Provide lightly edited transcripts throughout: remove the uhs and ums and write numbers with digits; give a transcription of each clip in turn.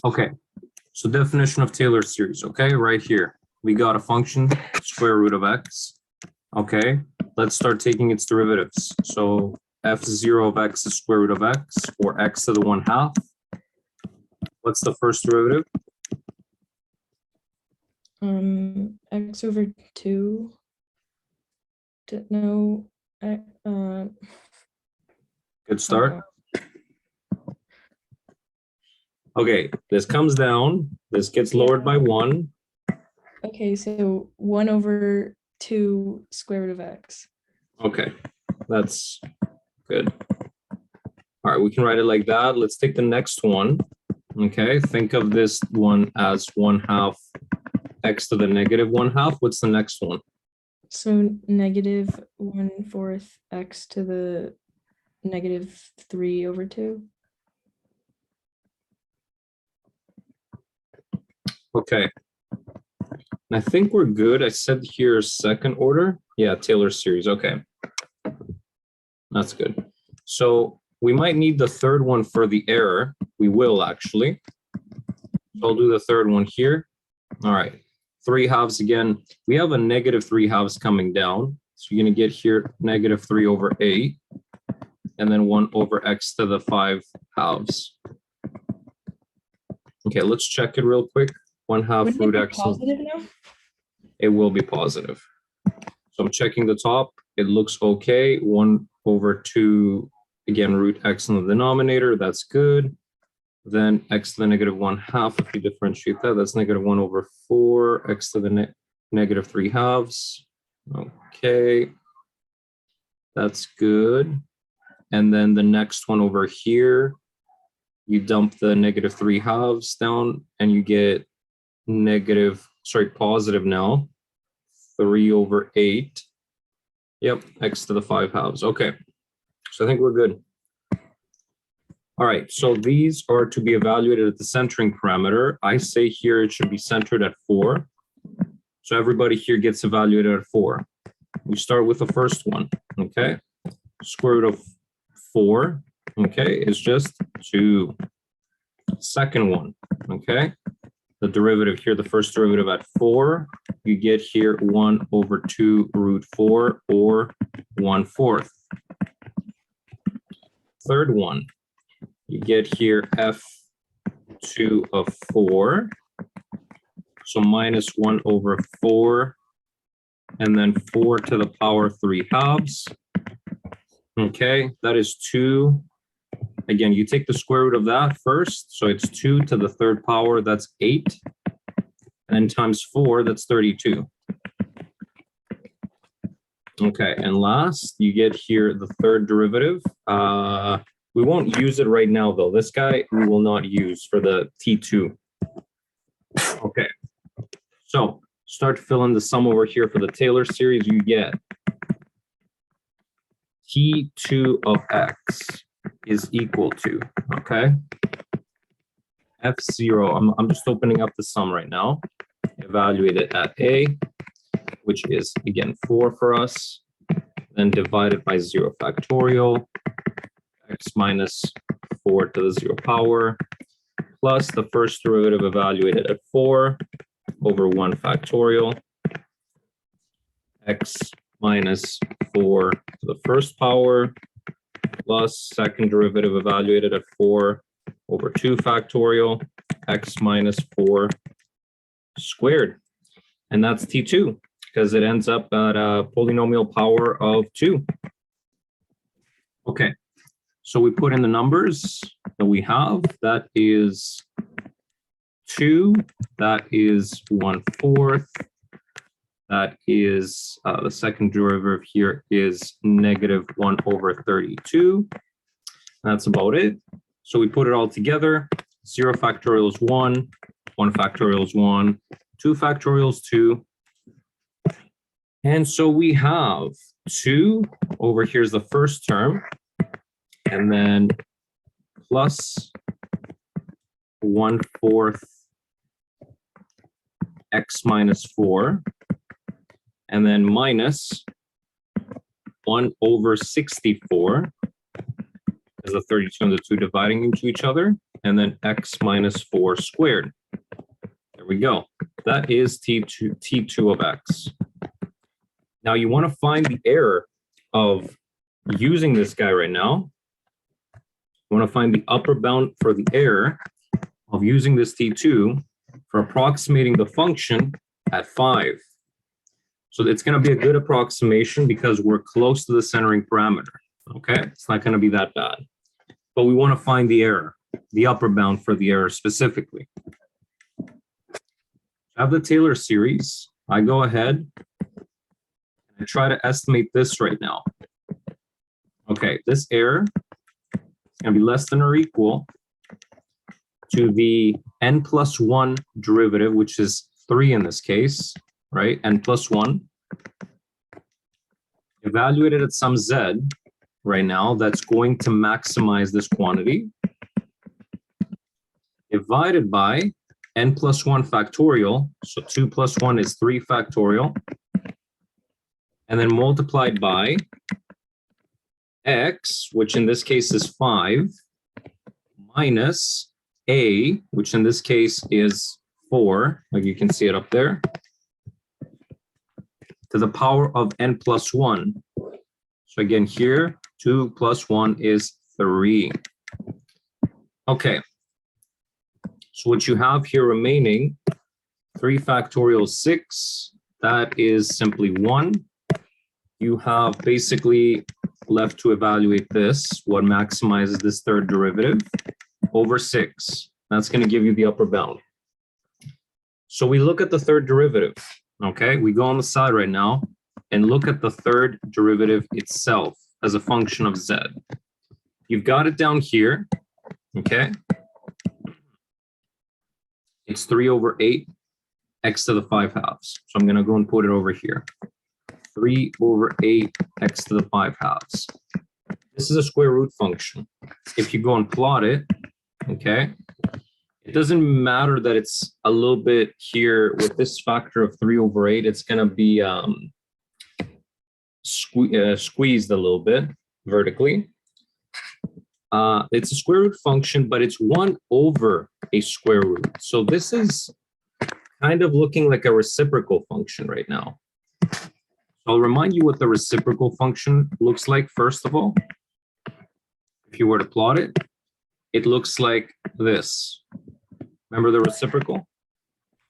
Okay, so definition of Taylor series, okay, right here. We got a function, square root of x. Okay, let's start taking its derivatives. So f0 of x is square root of x, or x to the 1/2. What's the first derivative? X over 2. No, Good start. Okay, this comes down, this gets lowered by 1. Okay, so 1 over 2 square root of x. Okay, that's good. All right, we can write it like that. Let's take the next one. Okay, think of this one as 1/2 x to the negative 1/2. What's the next one? So negative 1/4 x to the negative 3 over 2. Okay. And I think we're good. I said here second order. Yeah, Taylor series. Okay. That's good. So we might need the third one for the error. We will actually. So I'll do the third one here. All right. 3/2 again. We have a negative 3/2 coming down. So you're going to get here negative 3 over 8. And then 1 over x to the 5/2. Okay, let's check it real quick. 1/2 root x. Positive now? It will be positive. So I'm checking the top. It looks okay. 1 over 2, again, root x in the denominator. That's good. Then x to the negative 1/2, if you differentiate that, that's negative 1 over 4, x to the negative 3/2. Okay. That's good. And then the next one over here, you dump the negative 3/2 down and you get positive now, 3 over 8. Yep, x to the 5/2. Okay, so I think we're good. All right, so these are to be evaluated at the centering parameter. I say here it should be centered at 4. So everybody here gets evaluated at 4. We start with the first one, okay? Square root of 4, okay, is just 2. Second one, okay? The derivative here, the first derivative at 4, you get here 1 over 2 root 4, or 1/4. Third one, you get here f2 of 4. So minus 1 over 4, and then 4 to the power 3/2. Okay, that is 2. Again, you take the square root of that first. So it's 2 to the 3rd power, that's 8. And then times 4, that's 32. Okay, and last, you get here the third derivative. We won't use it right now, though. This guy we will not use for the T2. Okay, so start filling the sum over here for the Taylor series. You get T2 of x is equal to, okay, f0, I'm just opening up the sum right now, evaluate it at a, which is, again, 4 for us, then divided by 0 factorial, x minus 4 to the 0 power, plus the first derivative evaluated at 4 over 1 factorial, x minus 4 to the first power, plus second derivative evaluated at 4 over 2 factorial, x minus 4 squared. And that's T2, because it ends up at a polynomial power of 2. Okay, so we put in the numbers that we have. That is 2, that is 1/4. That is, the second derivative here is negative 1 over 32. That's about it. So we put it all together. 0 factorial is 1, 1 factorial is 1, 2 factorial is 2. And so we have 2 over here's the first term, and then plus 1/4 x minus 4. And then minus 1 over 64, is the 32 and the 2 dividing into each other. and then x minus 4 squared. There we go. That is T2 of x. Now you want to find the error of using this guy right now. You want to find the upper bound for the error of using this T2 for approximating the function at 5. So it's going to be a good approximation because we're close to the centering parameter. Okay, it's not going to be that bad. But we want to find the error, the upper bound for the error specifically. I have the Taylor series. I go ahead and try to estimate this right now. Okay, this error is going to be less than or equal to the n plus 1 derivative, which is 3 in this case, right? N plus 1. Evaluated at some z right now, that's going to maximize this quantity, divided by n plus 1 factorial, so 2 plus 1 is 3 factorial, and then multiplied by x, which in this case is 5, minus a, which in this case is 4, like you can see it up there, to the power of n plus 1. So again here, 2 plus 1 is 3. Okay. So what you have here remaining, 3 factorial 6, that is simply 1. You have basically left to evaluate this, what maximizes this third derivative, over 6. That's going to give you the upper bound. So we look at the third derivative, okay? We go on the side right now and look at the third derivative itself as a function of z. You've got it down here, okay? It's 3 over 8, x to the 5 halves. So I'm going to go and put it over here. 3 over 8, x to the 5 halves. This is a square root function. If you go and plot it, okay, it doesn't matter that it's a little bit here with this factor of 3 over 8, it's going to be squeezed a little bit vertically. It's a square root function, but it's 1 over a square root. So this is kind of looking like a reciprocal function right now. So I'll remind you what the reciprocal function looks like, first of all. If you were to plot it, it looks like this. Remember the reciprocal?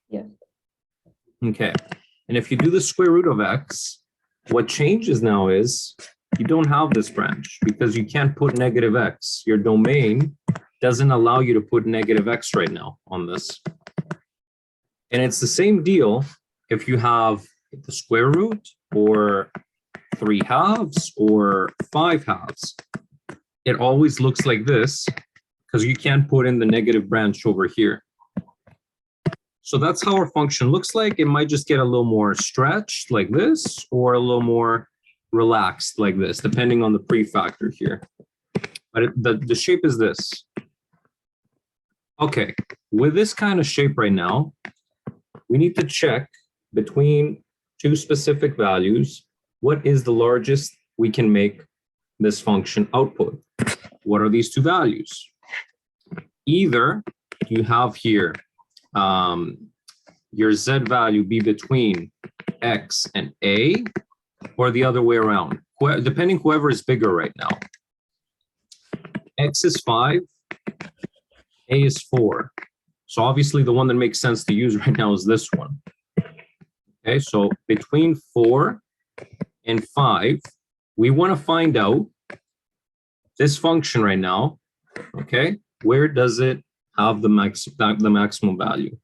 Yeah. Okay. And if you do the square root of x, what changes now is you don't have this branch because you can't put negative x. Your domain doesn't allow you to put negative x right now on this. And it's the same deal if you have the square root or 3 halves or 5 halves. It always looks like this because you can't put in the negative branch over here. So that's how our function looks like. It might just get a little more stretched like this or a little more relaxed like this, depending on the prefactor here. But the shape is this. Okay, with this kind of shape right now, we need to check between 2 specific values, what is the largest we can make this function output? What are these 2 values? Either you have here your z value be between x and a, or the other way around, depending whoever is bigger right now. X is 5, a is 4. So obviously the one that makes sense to use right now is this one. Okay, so between 4 and 5, we want to find out this function right now, okay, where does it have the maximum value?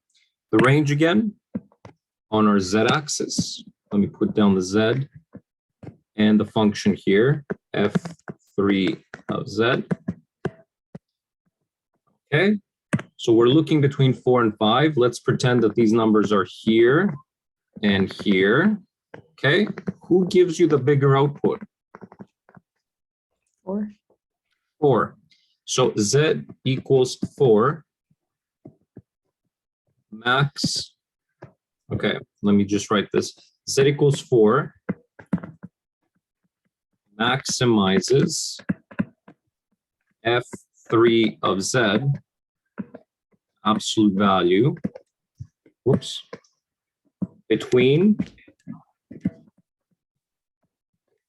The range again on our z-axis. Let me put down the z and the function here, f3 of z. Okay, so we're looking between 4 and 5. Let's pretend that these numbers are here and here. Okay, who gives you the bigger output? 4. 4. So z equals 4. Max, okay, let me just write this. Z equals 4 maximizes f3 of z absolute value, whoops, between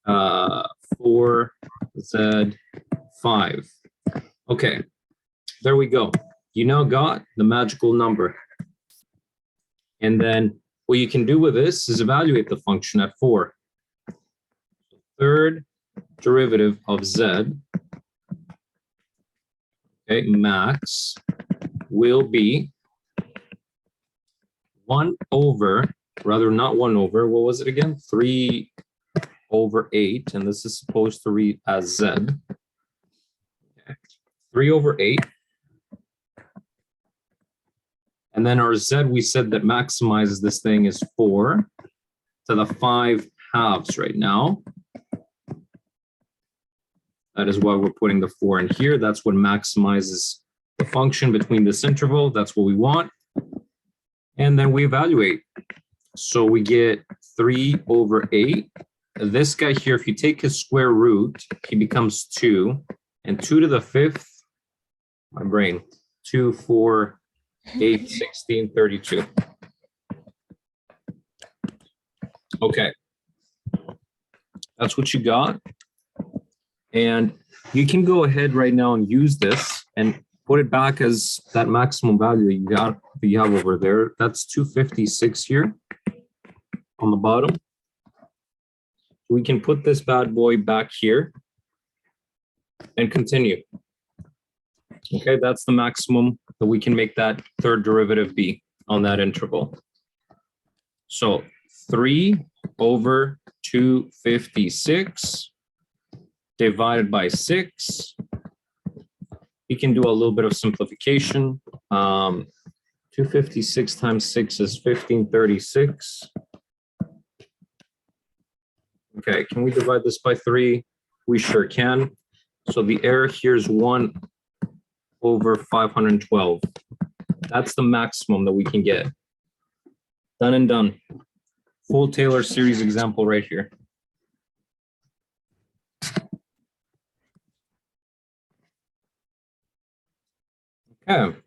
4Z5. Okay, there we go. You now got the magical number. And then what you can do with this is evaluate the function at 4. Third derivative of Z, okay, max, will be 1 over, rather not 1 over, what was it again? 3 over 8, and this is supposed to read as Z. Okay. 3 over 8. And then our Z, we said that maximizes this thing is 4 to the 5 halves right now. That is why we're putting the 4 in here. That's what maximizes the function between this interval. That's what we want. And then we evaluate. So we get 3 over 8. This guy here, if you take his square root, he becomes 2. And 2 to the 5th, my brain, 2, 4, 8, 16, 32. Okay. That's what you got. And you can go ahead right now and use this and put it back as that maximum value that you have over there. That's 256 here on the bottom. We can put this bad boy back here and continue. Okay, that's the maximum that we can make that third derivative be on that interval. So 3 over 256 divided by 6. We can do a little bit of simplification. 256 times 6 is 1536. Okay, can we divide this by 3? We sure can. So the error here is 1 over 512. That's the maximum that we can get. Done and done. Full Taylor series example right here. Okay,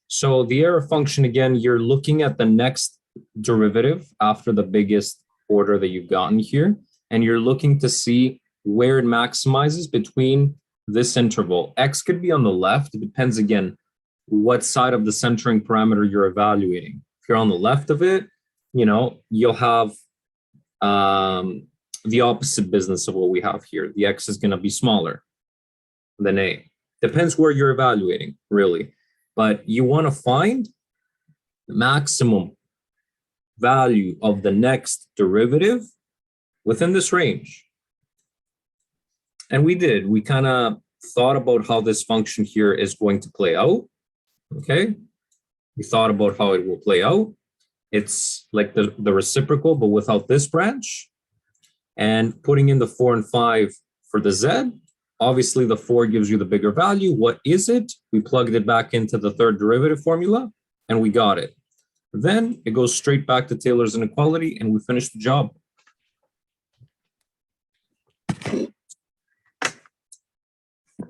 so the error function, again, you're looking at the next derivative after the biggest order that you've gotten here, and you're looking to see where it maximizes between this interval. X could be on the left. It depends, again, what side of the centering parameter you're evaluating. If you're on the left of it, you know, you'll have the opposite business of what we have here. The X is going to be smaller than A. Depends where you're evaluating, really. But you want to find the maximum value of the next derivative within this range. And we did. We kind of thought about how this function here is going to play out. Okay. We thought about how it will play out. It's like the reciprocal, but without this branch. And putting in the 4 and 5 for the Z. Obviously, the 4 gives you the bigger value. What is it? We plugged it back into the third derivative formula, and we got it. Then it goes straight back to Taylor's inequality, and we finish the job.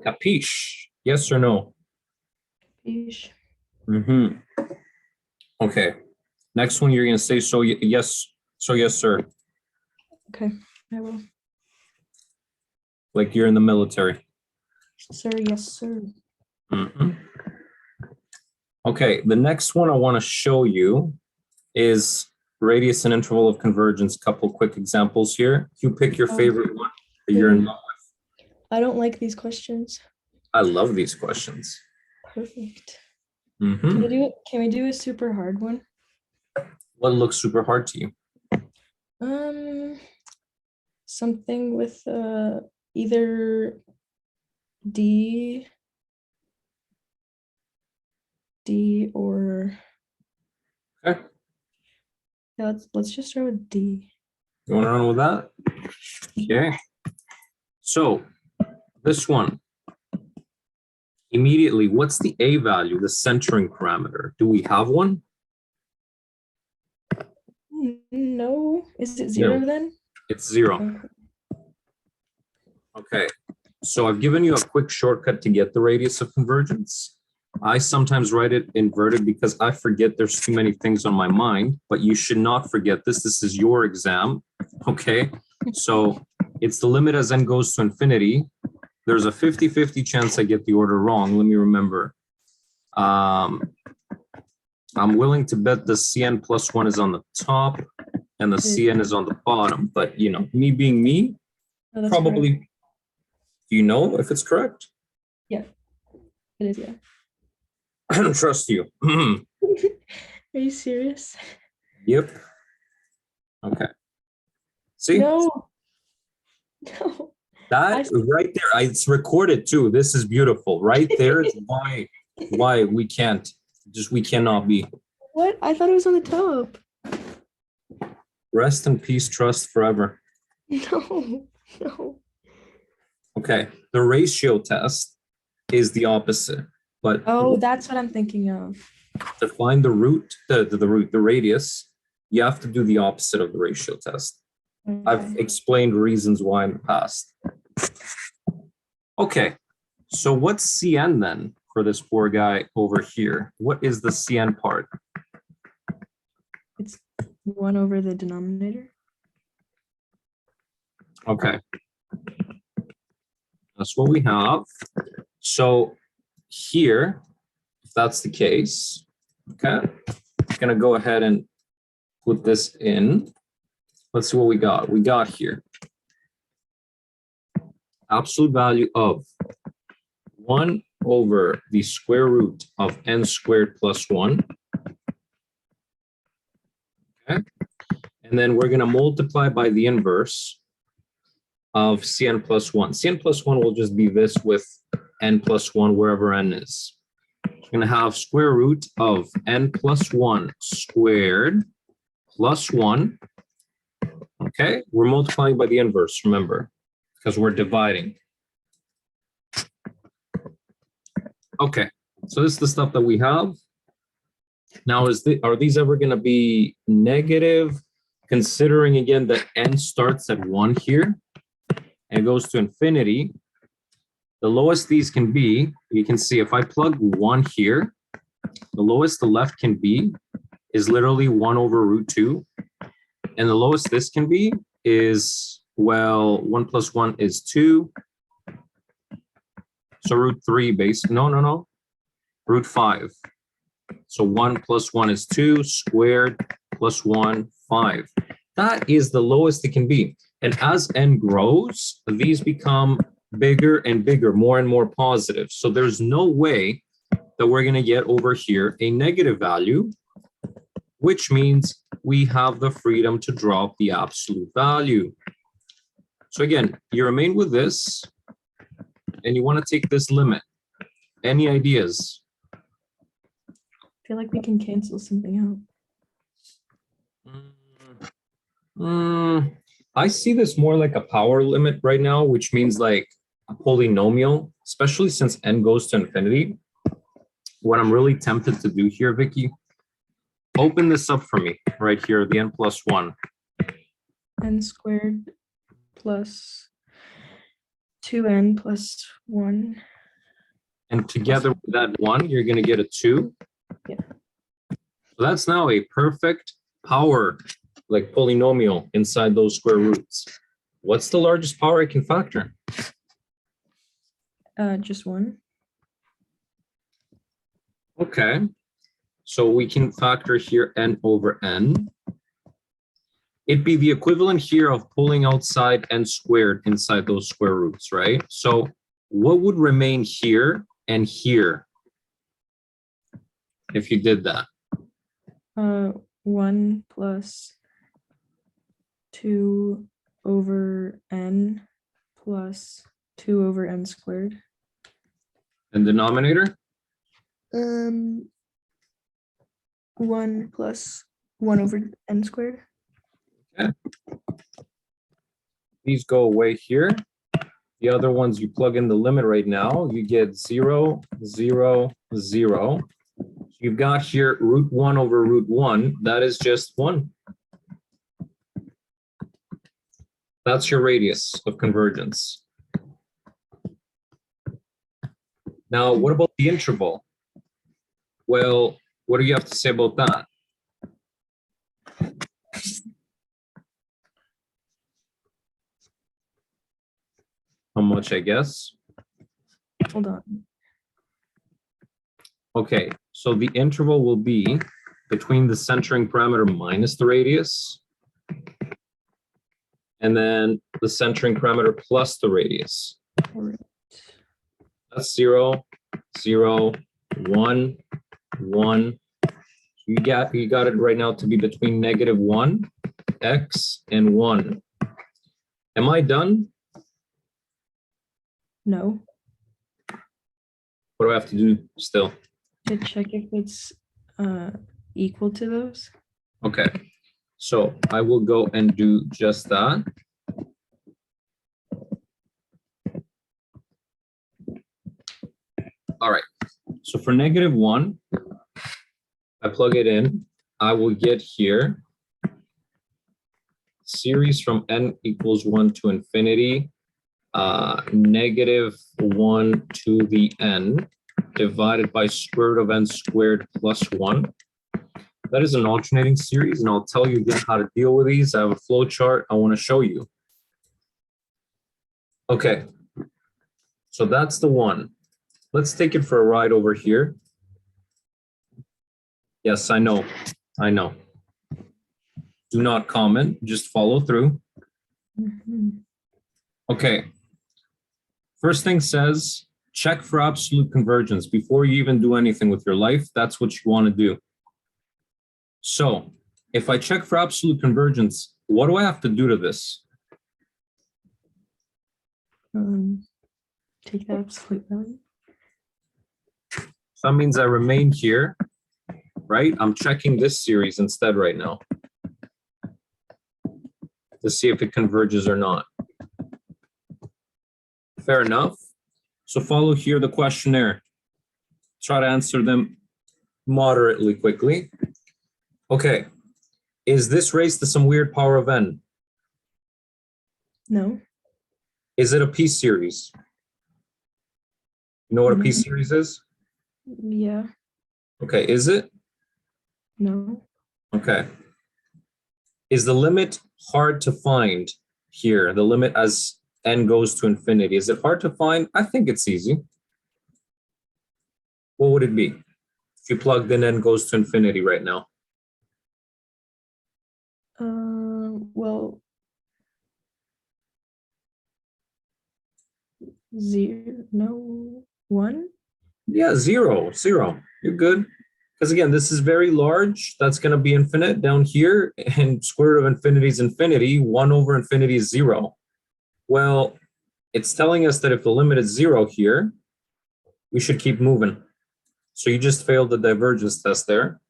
Capiche? Yes or no? Capiche. Mm-hmm. Okay. Next one, you're going to say, so yes, sir. Okay, I will. Like you're in the military. Sir, yes, sir. Mm-hmm. Okay, the next one I want to show you is radius and interval of convergence. Couple quick examples here. You pick your favorite one that you're in love with. I don't like these questions. I love these questions. Perfect. Mm-hmm. Can we do a super hard one? What looks super hard to you? Something with either D or Okay. yeah, let's just start with D. You want to run with that? Okay. So this one, immediately, what's the A value, the centering parameter? Do we have one? No. Is it 0 No. then? It's 0. Okay. So I've given you a quick shortcut to get the radius of convergence. I sometimes write it inverted because I forget there's too many things on my mind, but you should not forget this. This is your exam, okay? So it's the limit as n goes to infinity. There's a 50-50 chance I get the order wrong. Let me remember. I'm willing to bet the Cn plus 1 is on the top and the Cn is on the bottom, but you know, me being me, Oh, that's probably, correct. do you know if it's correct? Yeah, it is. Yeah. I don't trust you. Are you serious? Yep. Okay. See? No. No. That right there, it's recorded too. This is beautiful. Right there is why we can't, we cannot be. What? I thought it was on the top. Rest in peace, trust forever. No. No. Okay, the ratio test is the opposite, but Oh, that's what I'm thinking of. to find the root, the radius, you have to do the opposite of the ratio test. I've Okay. explained reasons why in the past. Okay, so what's Cn then for this poor guy over here? What is the Cn part? It's 1 over the denominator. Okay. That's what we have. So here, if that's the case, okay, I'm gonna go ahead and put this in. Let's see what we got. We got here absolute value of 1 over the square root of n squared plus 1. Okay. And then we're gonna multiply by the inverse of Cn plus 1. Cn plus 1 will just be this with n plus 1 wherever n is. We're going to have square root of n plus 1 squared plus 1. Okay, we're multiplying by the inverse, remember, because we're dividing. Okay, so this is the stuff that we have. Now, are these ever going to be negative? Considering again that n starts at 1 here and it goes to infinity, the lowest these can be, you can see if I plug 1 here, the lowest the left can be is literally 1 over root 2. And the lowest this can be is, well, 1 plus 1 is 2. So root 3 base, no, root 5. So 1 plus 1 is 2 squared plus 1, 5. That is the lowest it can be. And as n grows, these become bigger and bigger, more and more positive. So there's no way that we're going to get over here a negative value, which means we have the freedom to drop the absolute value. So again, you remain with this, and you want to take this limit. Any ideas? I feel like we can cancel something out. I see this more like a power limit right now, which means like a polynomial, especially since n goes to infinity. What I'm really tempted to do here, Vicky, open this up for me right here, the n plus 1. N squared plus 2n plus 1. And together with that 1, you're going to get a 2. Yeah. So that's now a perfect power, like polynomial inside those square roots. What's the largest power I can factor? Just 1. Okay. So we can factor here n over n. It'd be the equivalent here of pulling outside n squared inside those square roots, right? So what would remain here and here if you did that? 1 plus 2 over n plus 2 over n squared. And denominator? 1 plus 1 over n squared. Okay. These go away here. The other ones, you plug in the limit right now, you get 0, 0, 0. You've got here root 1 over root 1. That is just 1. That's your radius of convergence. Now, what about the interval? Well, what do you have to say about that? How much, I guess? Hold on. Okay, so the interval will be between the centering parameter minus the radius and then the centering parameter plus the radius. All right. That's 0, 0, 1, 1. You got it right now to be between -1, x, and 1. Am I done? No, What do I have to do still? to check if it's equal to those. Okay, so I will go and do just that. All right, so for -1, I plug it in, I will get here series from n equals 1 to infinity, -1 to the n divided by square root of n squared plus 1. That is an alternating series, and I'll tell you again how to deal with these. I have a flow chart I want to show you. Okay, so that's the one. Let's take it for a ride over here. Yes, I know. Do not comment, just follow through. Mhm. Okay. First thing says, check for absolute convergence. Before you even do anything with your life, that's what you want to do. So if I check for absolute convergence, what do I have to do to this? Take the absolute value. So that means I remain here, right? I'm checking this series instead right now to see if it converges or not. Fair enough. So follow here the questionnaire. Try to answer them moderately quickly. Okay. Is this raised to some weird power of n? No. Is it a P series? You know what a P No. series is? Yeah. Okay, is it? No. Okay. Is the limit hard to find here? The limit as n goes to infinity. Is it hard to find? I think it's easy. What would it be if you plugged in n goes to infinity right now? Well, 0, no, 1. Yeah, 0. You're good. Because again, this is very large. That's going to be infinite down here. And square root of infinity is infinity. 1 over infinity is 0. Well, it's telling us that if the limit is 0 here, we should keep moving. So you just failed the divergence test there.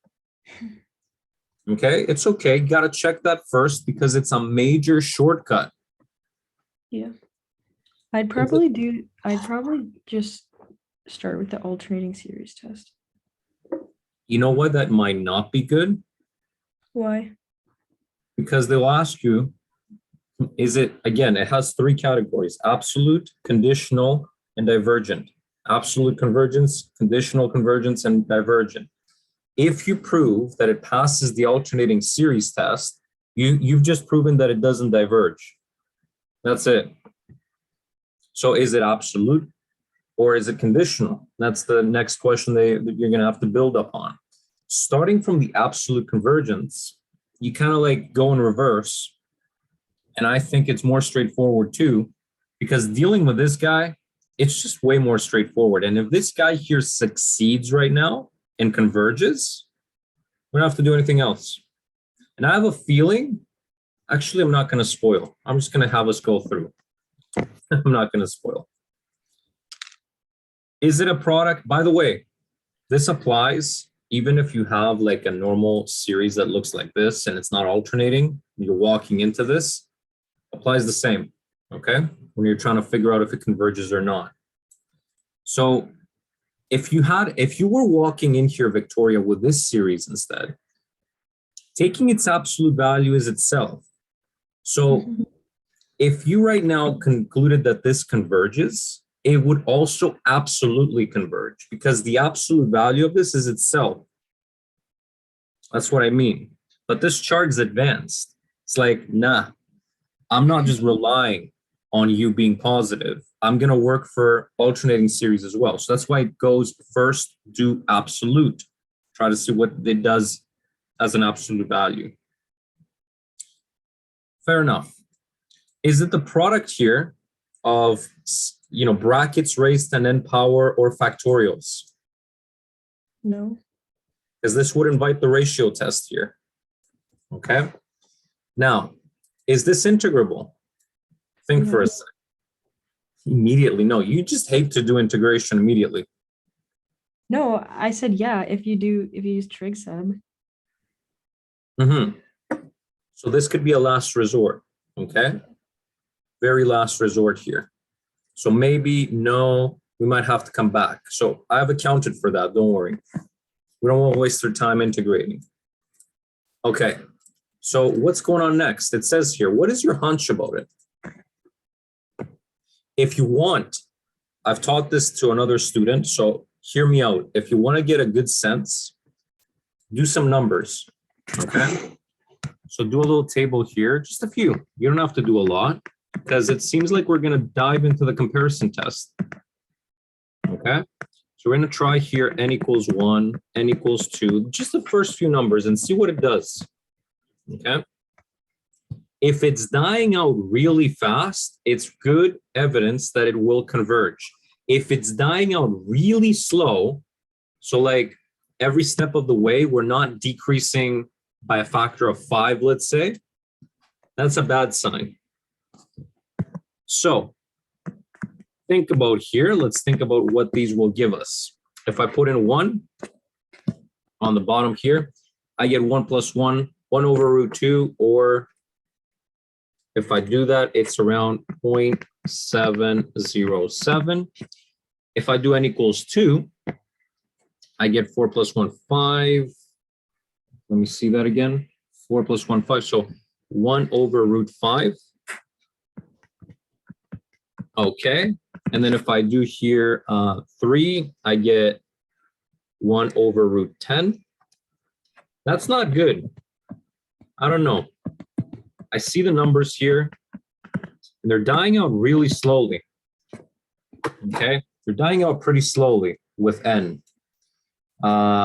Okay, it's okay. Got to check that first because it's a major shortcut. Yeah. I'd probably just start with the alternating series test. You know what? That might not be good Why? because they'll ask you, is it, again, it has 3 categories: absolute, conditional, and divergent. Absolute convergence, conditional convergence, and divergent. If you prove that it passes the alternating series test, you've just proven that it doesn't diverge. That's it. So is it absolute or is it conditional? That's the next question that you're going to have to build upon. Starting from the absolute convergence, you kind of like go in reverse. And I think it's more straightforward too, because dealing with this guy, it's just way more straightforward. And if this guy here succeeds right now and converges, we don't have to do anything else. And I have a feeling, actually, I'm not going to spoil. I'm just going to have us go through. I'm not going to spoil. Is it a product? By the way, this applies even if you have like a normal series that looks like this and it's not alternating, you're walking into this, applies the same, okay? When you're trying to figure out if it converges or not. So if you were walking in here, Victoria, with this series instead, taking its absolute value as itself. So if you right now concluded that this converges it would also absolutely converge because the absolute value of this is itself. That's what I mean. But this chart is advanced. It's like, nah, I'm not just relying on you being positive. I'm going to work for alternating series as well. So that's why it goes first, do absolute. Try to see what it does as an absolute value. Fair enough. Is it the product here of, brackets raised to n power or factorials? No. Because this would invite the ratio test here. Okay. Now, is this integrable? Think for a second. Immediately, no. You just hate to do integration immediately. No, I said yeah, if you use trig sub. So this could be a last resort, okay? Very last resort here. So maybe no, we might have to come back. So I've accounted for that, don't worry. We don't want to waste our time integrating. Okay, so what's going on next? It says here, what is your hunch about it? If you want, I've taught this to another student, so hear me out. If you want to get a good sense, do some numbers, okay? So do a little table here, just a few. You don't have to do a lot because it seems like we're going to dive into the comparison test, okay? So we're going to try here n equals 1, n equals 2, just the first few numbers and see what it does, okay? If it's dying out really fast, it's good evidence that it will converge. If it's dying out really slow, so like every step of the way, we're not decreasing by a factor of 5, let's say, that's a bad sign. So think about here. Let's think about what these will give us. If I put in 1 on the bottom here, I get 1 plus 1, 1 over root 2, or if I do that, it's around 0.707. If I do n equals 2, I get 4 plus 1, 5. Let me see that again. 4 plus 1, 5. So 1 over root 5. Okay. And then if I do here 3, I get 1 over root 10. That's not good. I don't know. I see the numbers here, and they're dying out really slowly. Okay, they're dying out pretty slowly with n,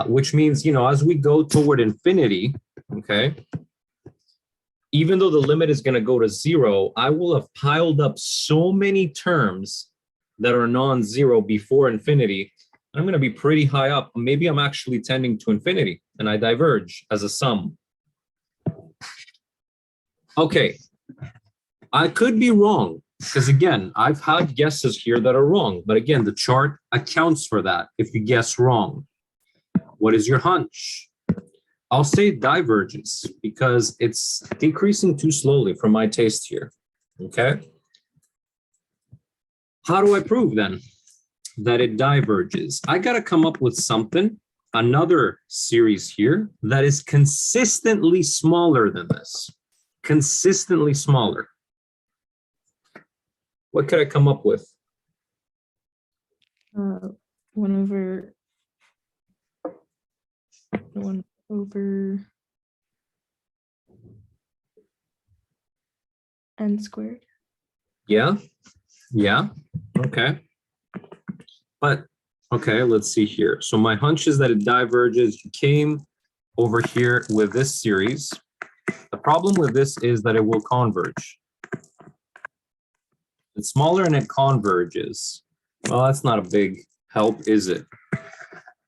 which means, as we go toward infinity, okay, even though the limit is going to go to 0, I will have piled up so many terms that are non-zero before infinity. I'm going to be pretty high up. Maybe I'm actually tending to infinity, and I diverge as a sum. Okay, I could be wrong because again, I've had guesses here that are wrong, but again, the chart accounts for that if you guess wrong. What is your hunch? I'll say diverges because it's decreasing too slowly for my taste here, okay? How do I prove then that it diverges? I got to come up with something, another series here that is consistently smaller than this. Consistently smaller. What could I come up with? 1 over n squared. Yeah. Okay. But okay, let's see here. So my hunch is that it diverges. You came over here with this series. The problem with this is that it will converge. It's smaller and it converges. Well, that's not a big help, is it?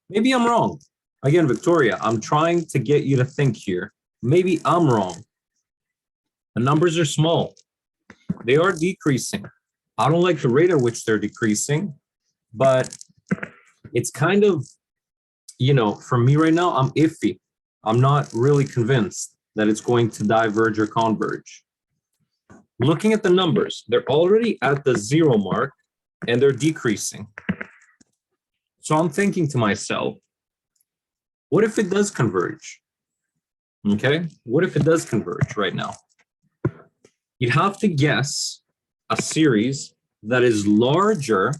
Maybe I'm wrong. Again, Victoria, I'm trying to get you to think here. Maybe I'm wrong. The numbers are small. They are decreasing. I don't like the rate at which they're decreasing, but it's kind of, for me right now, I'm iffy. I'm not really convinced that it's going to diverge or converge. Looking at the numbers, they're already at the 0 mark and they're decreasing. So I'm thinking to myself, what if it does converge? Okay, what if it does converge right now? You'd have to guess a series that is larger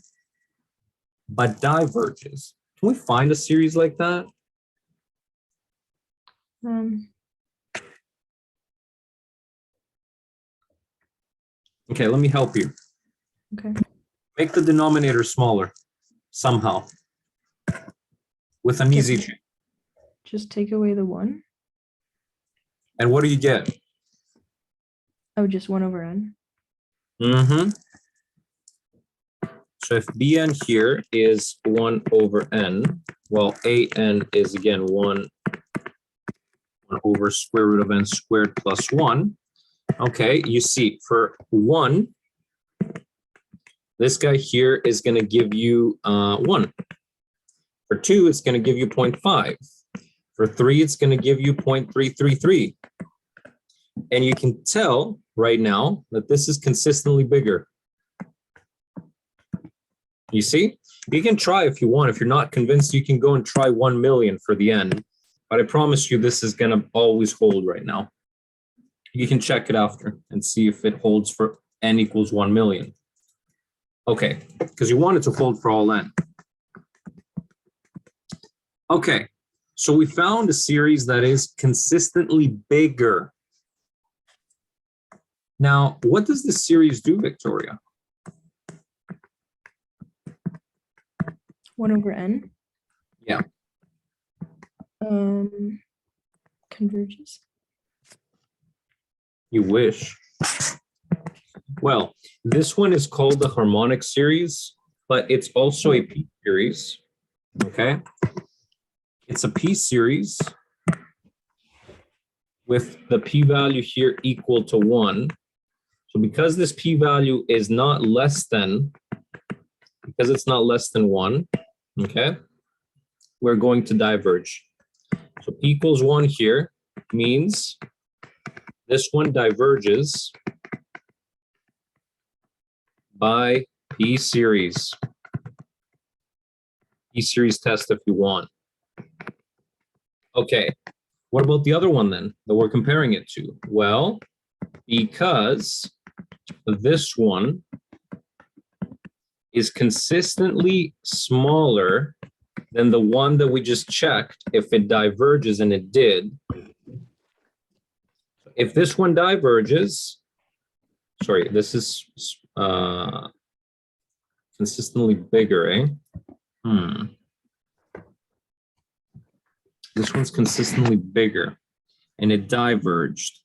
but diverges. Can we find a series like that? Okay, let me help you. Okay. Make the denominator smaller somehow with an easy change. Just take away the 1. And what do you get? Oh, just 1 over n. Mm-hmm. So if Bn here is 1 over n, well, an is again 1 over square root of n squared plus 1. Okay, you see for 1, this guy here is going to give you 1. For 2, it's going to give you 0.5. For 3, it's going to give you 0.333. And you can tell right now that this is consistently bigger. You see? You can try if you want. If you're not convinced, you can go and try 1 million for the end. But I promise you this is going to always hold right now. You can check it after and see if it holds for n equals 1 million. Okay, because you want it to hold for all n. Okay, so we found a series that is consistently bigger. Now, what does this series do, Victoria? 1 over n. Yeah. Converges. You wish. Well, this one is called the harmonic series, but it's also a P series. Okay. It's a P series with the p-value here equal to 1. So because this p-value is not less than, because it's not less than 1, okay, we're going to diverge. So p equals 1 here means this one diverges by P series. P series test if you want. Okay, what about the other one then that we're comparing it to? Well, because this one is consistently smaller than the one that we just checked if it diverges, and it did. If this one diverges, sorry, this is consistently bigger, eh? This one's consistently bigger, and it diverged.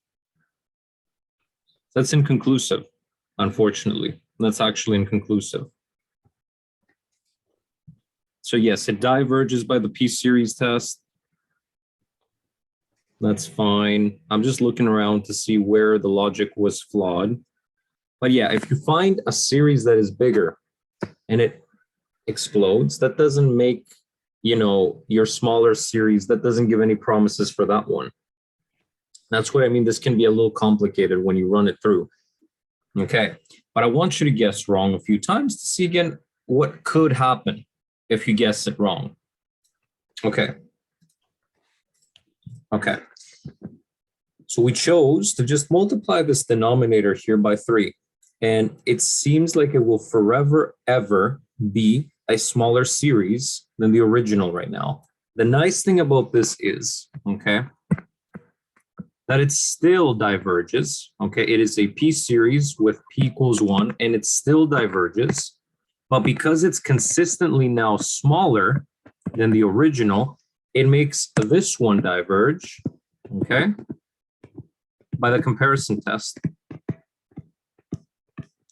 That's inconclusive, unfortunately. That's actually inconclusive. So yes, it diverges by the P-series test. That's fine. I'm just looking around to see where the logic was flawed. But yeah, if you find a series that is bigger and it explodes, that doesn't make, you know, your smaller series, that doesn't give any promises for that one. That's what I mean. This can be a little complicated when you run it through. Okay, but I want you to guess wrong a few times to see again what could happen if you guess it wrong. Okay. Okay. So we chose to just multiply this denominator here by 3. And it seems like it will forever, ever be a smaller series than the original right now. The nice thing about this is, okay, that it still diverges. Okay, it is a P series with P equals 1, and it still diverges. But because it's consistently now smaller than the original, it makes this one diverge, okay, by the comparison test.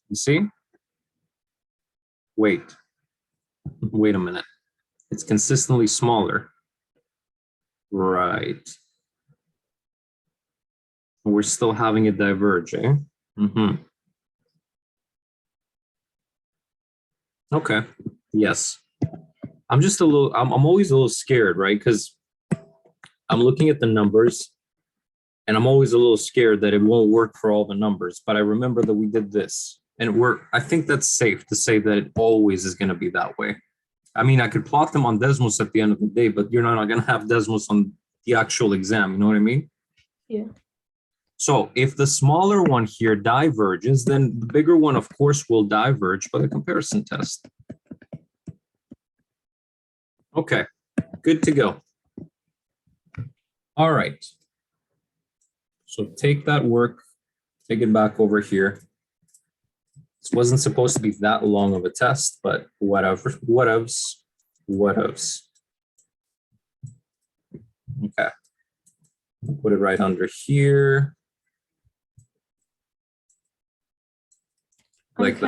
You see? Wait a minute. It's consistently smaller. Right. We're still having it diverge, eh? Mm-hmm. Okay. Yes. I'm just a little, I'm always a little scared, right? Because I'm looking at the numbers and I'm always a little scared that it won't work for all the numbers. But I remember that we did this, and I think that's safe to say that it always is going to be that way. I mean, I could plot them on Desmos at the end of the day, but you're not going to have Desmos on the actual exam. You know what I mean? Yeah. So if the smaller one here diverges, then the bigger one, of course, will diverge by the comparison test. Okay, good to go. All right. So take that work, take it back over here. This wasn't supposed to be that long of a test, but whatever, whatevs. Okay. Put it right under here. Like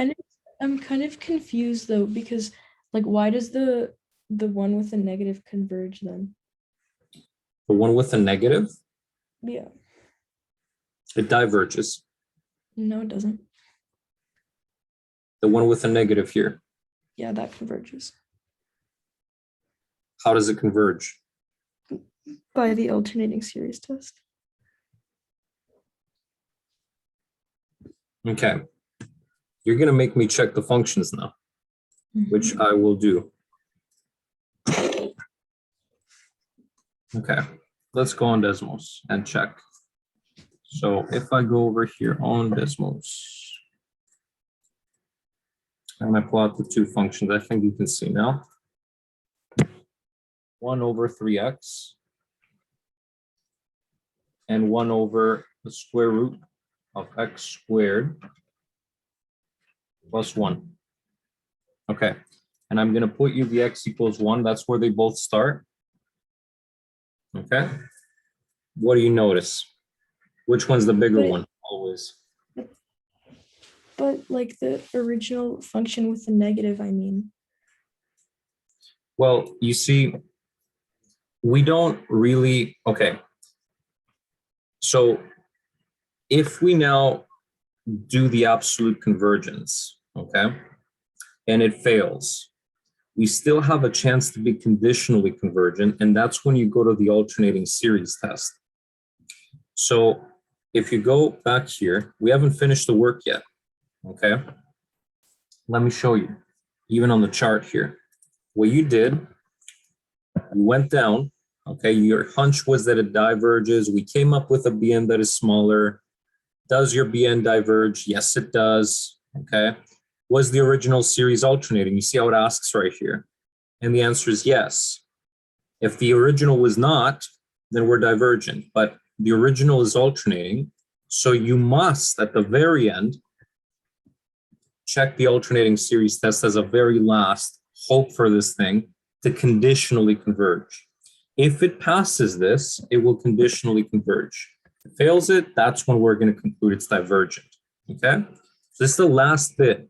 I'm kind of confused though, because like why does the one with the negative converge then? the one with a negative, Yeah. it diverges. No, it doesn't. The one with a negative here, Yeah, that converges how does it converge? by the alternating series test. Okay. You're going to make me check the functions now, which I will do. Okay, let's go on Desmos and check. So if I go over here on Desmos, and I plot the two functions, I think you can see now. 1 over 3x and 1 over the square root of x squared plus 1. Okay, and I'm going to put you the x equals 1. That's where they both start. Okay, what do you notice? Which one's the bigger one? Always. But like the original function with the negative, I mean. Well, you see, we don't really, okay. So if we now do the absolute convergence, okay, and it fails, we still have a chance to be conditionally convergent, and that's when you go to the alternating series test. So if you go back here, we haven't finished the work yet, okay? Let me show you, even on the chart here. What you did, you went down, okay? Your hunch was that it diverges. We came up with a BN that is smaller. Does your BN diverge? Yes, it does, okay? Was the original series alternating? You see how it asks right here. And the answer is yes. If the original was not, then we're divergent, but the original is alternating. So you must, at the very end, check the alternating series test as a very last hope for this thing to conditionally converge. If it passes this, it will conditionally converge. If it fails it, that's when we're going to conclude it's divergent, okay? So this is the last bit,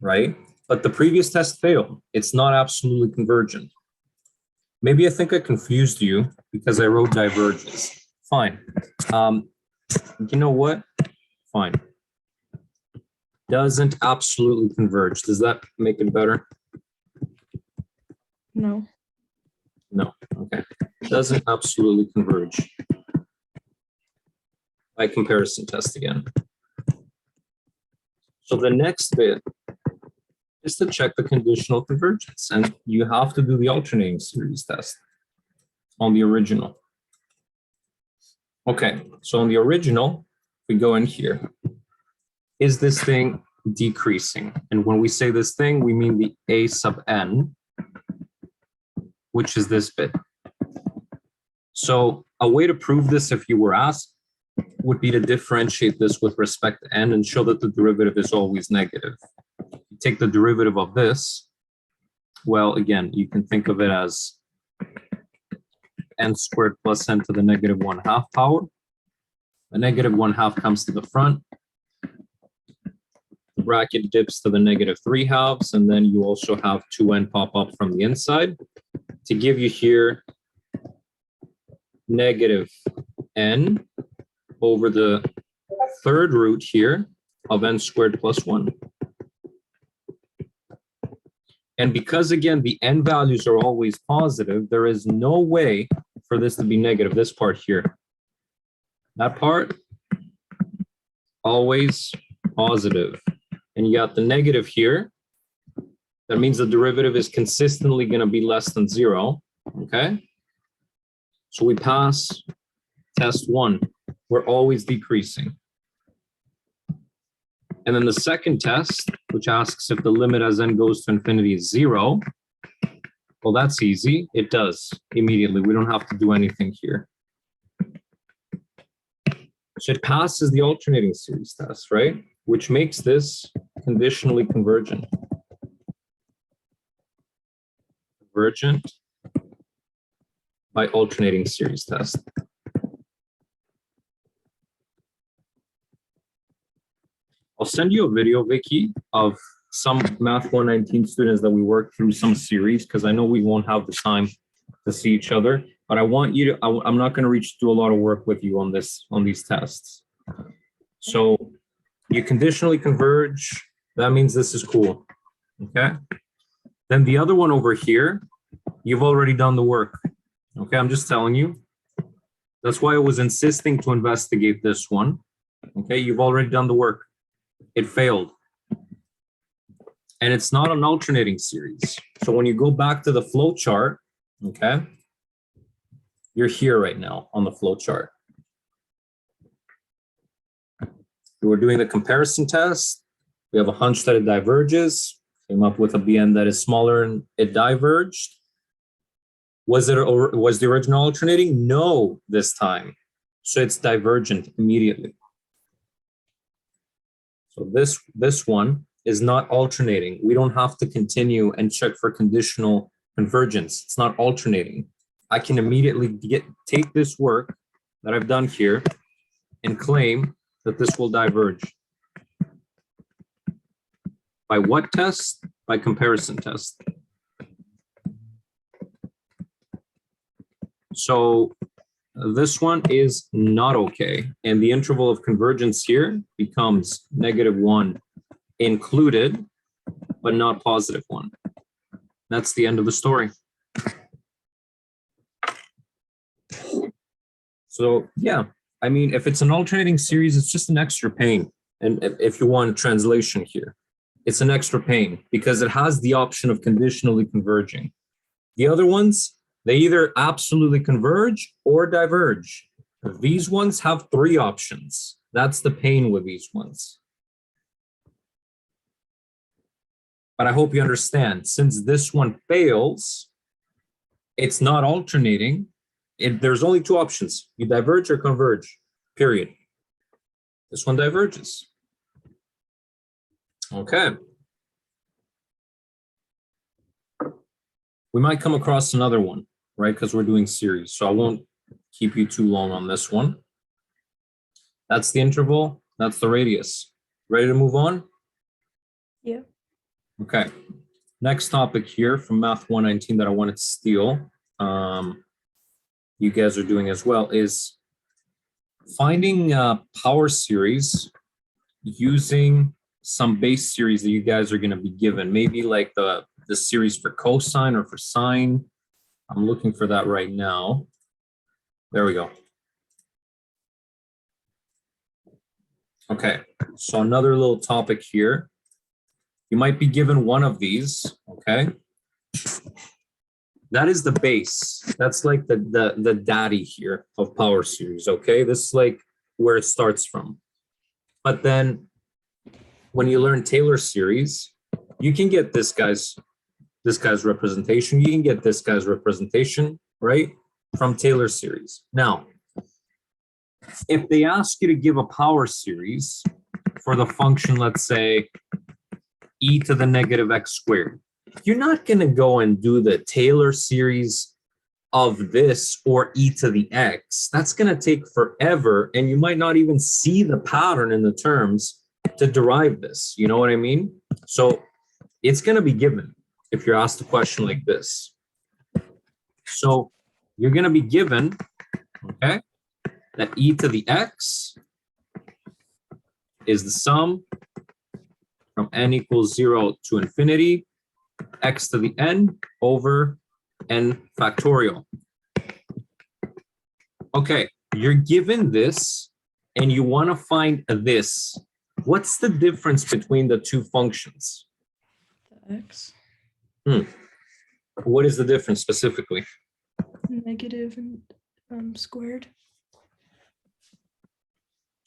right? But the previous test failed. It's not absolutely convergent. Maybe I think I confused you because I wrote diverges. Fine. You know what? Fine. Doesn't absolutely converge. Does that make it better? No. No. Okay. Doesn't absolutely converge. By comparison test again. So the next bit is to check the conditional convergence, and you have to do the alternating series test on the original. Okay, so on the original, we go in here. Is this thing decreasing? And when we say this thing, we mean the a sub n, which is this bit. So a way to prove this, if you were asked, would be to differentiate this with respect to n and show that the derivative is always negative. You take the derivative of this, well, again, you can think of it as n squared plus n to the negative 1/2 power. The negative 1/2 comes to the front. The bracket dips to the negative 3/2, and then you also have 2n pop up from the inside to give you here negative n over the third root here of n squared plus 1. And because, again, the n values are always positive, there is no way for this to be negative, this part here. That part, always positive. And you got the negative here. That means the derivative is consistently going to be less than 0, okay? So we pass test 1. We're always decreasing. And then the second test, which asks if the limit as n goes to infinity is 0, Well, that's easy. It does immediately. We don't have to do anything here. So it passes the alternating series test, right? Which makes this conditionally convergent. Convergent by alternating series test. I'll send you a video, Vicky, of some Math 119 students that we worked through some series, because I know we won't have the time to see each other, but I want you to, I'm not going to do a lot of work with you on these tests. So you conditionally converge. That means this is cool. Okay. Then the other one over here, you've already done the work. Okay. I'm just telling you. That's why I was insisting to investigate this one. Okay. You've already done the work. It failed. And it's not an alternating series. So when you go back to the flow chart, okay, you're here right now on the flow chart. We're doing the comparison test. We have a hunch that it diverges. Came up with a BN that is smaller and it diverged. Was the original alternating? No, this time. So it's divergent immediately. So this one is not alternating. We don't have to continue and check for conditional convergence. It's not alternating. I can immediately take this work that I've done here and claim that this will diverge. By what test? By comparison test. So this one is not okay. And the interval of convergence here becomes -1 included, but not +1. That's the end of the story. So yeah, I mean, if it's an alternating series, it's just an extra pain. And if you want a translation here, it's an extra pain because it has the option of conditionally converging. The other ones, they either absolutely converge or diverge. These ones have 3 options. That's the pain with these ones. But I hope you understand, since this one fails, it's not alternating. There's only 2 options. You diverge or converge, period. This one diverges. Okay. We might come across another one, right? Because we're doing series. So I won't keep you too long on this one. That's the interval. That's the radius. Ready to move on? Yeah. Okay. Next topic here from Math 119 that I wanted to steal, you guys are doing as well, is finding power series using some base series that you guys are going to be given. Maybe like the series for cosine or for sine. I'm looking for that right now. There we go. Okay, so another little topic here. You might be given one of these, okay? That is the base. That's like the daddy here of power series, okay? This is like where it starts from. But then when you learn Taylor series, you can get this guy's representation. You can get this guy's representation, right? From Taylor series. Now, if they ask you to give a power series for the function, let's say, e to the -x squared, you're not going to go and do the Taylor series of this or e to the x. That's going to take forever, and you might not even see the pattern in the terms to derive this. You know what I mean? So it's going to be given if you're asked a question like this. So you're going to be given, okay, that e to the x is the sum from n equals 0 to infinity, x to the n over n factorial. Okay, you're given this and you want to find this. What's the difference between the 2 functions? The x. What is the difference specifically? Negative and squared.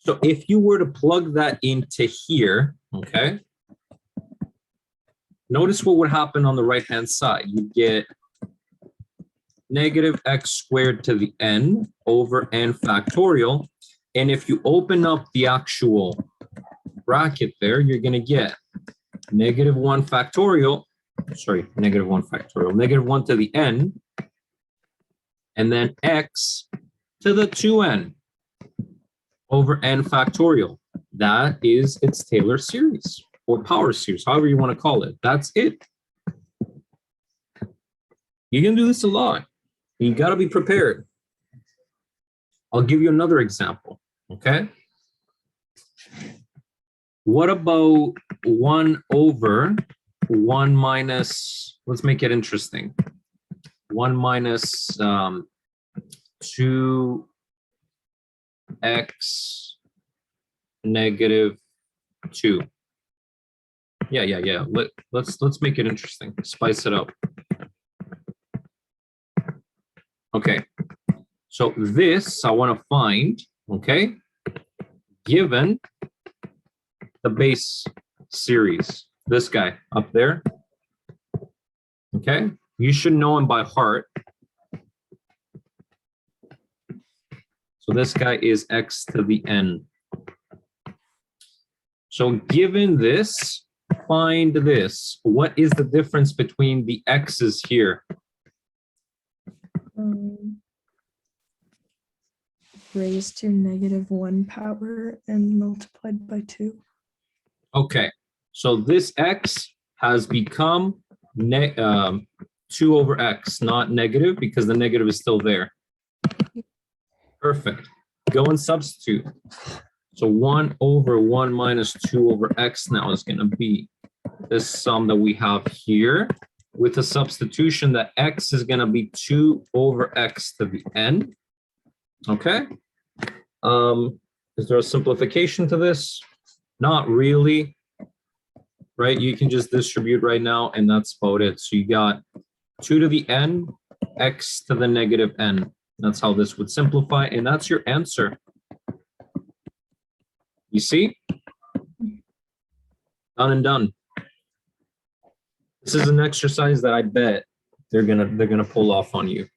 So if you were to plug that into here, okay, notice what would happen on the right-hand side. You get negative x squared to the n over n factorial. And if you open up the actual bracket there, you're going to get negative 1 factorial, negative 1 to the n, and then x to the 2n over n factorial. That is its Taylor series or power series, however you want to call it. That's it. You can do this a lot. You got to be prepared. I'll give you another example, okay? What about 1 over 1 minus, let's make it interesting. 1 minus 2x negative 2. Yeah. Let's make it interesting. Spice it up. Okay. So this I want to find, okay, given the base series, this guy up there, okay? You should know him by heart. So this guy is x to the n. So given this, find this. What is the difference between the x's here? Raised to negative 1 power and multiplied by 2. Okay, so this x has become 2 over x, not negative, because the negative is still there. Perfect. Go and substitute. So 1 over 1 minus 2 over x now is going to be this sum that we have here, with a substitution that x is going to be 2 over x to the n. Okay. Is there a simplification to this? Not really, right? You can just distribute right now, and that's about it. So you got 2 to the n, x to the negative n. That's how this would simplify, and that's your answer. You see? Done and done. This is an exercise that I bet they're gonna pull off on you.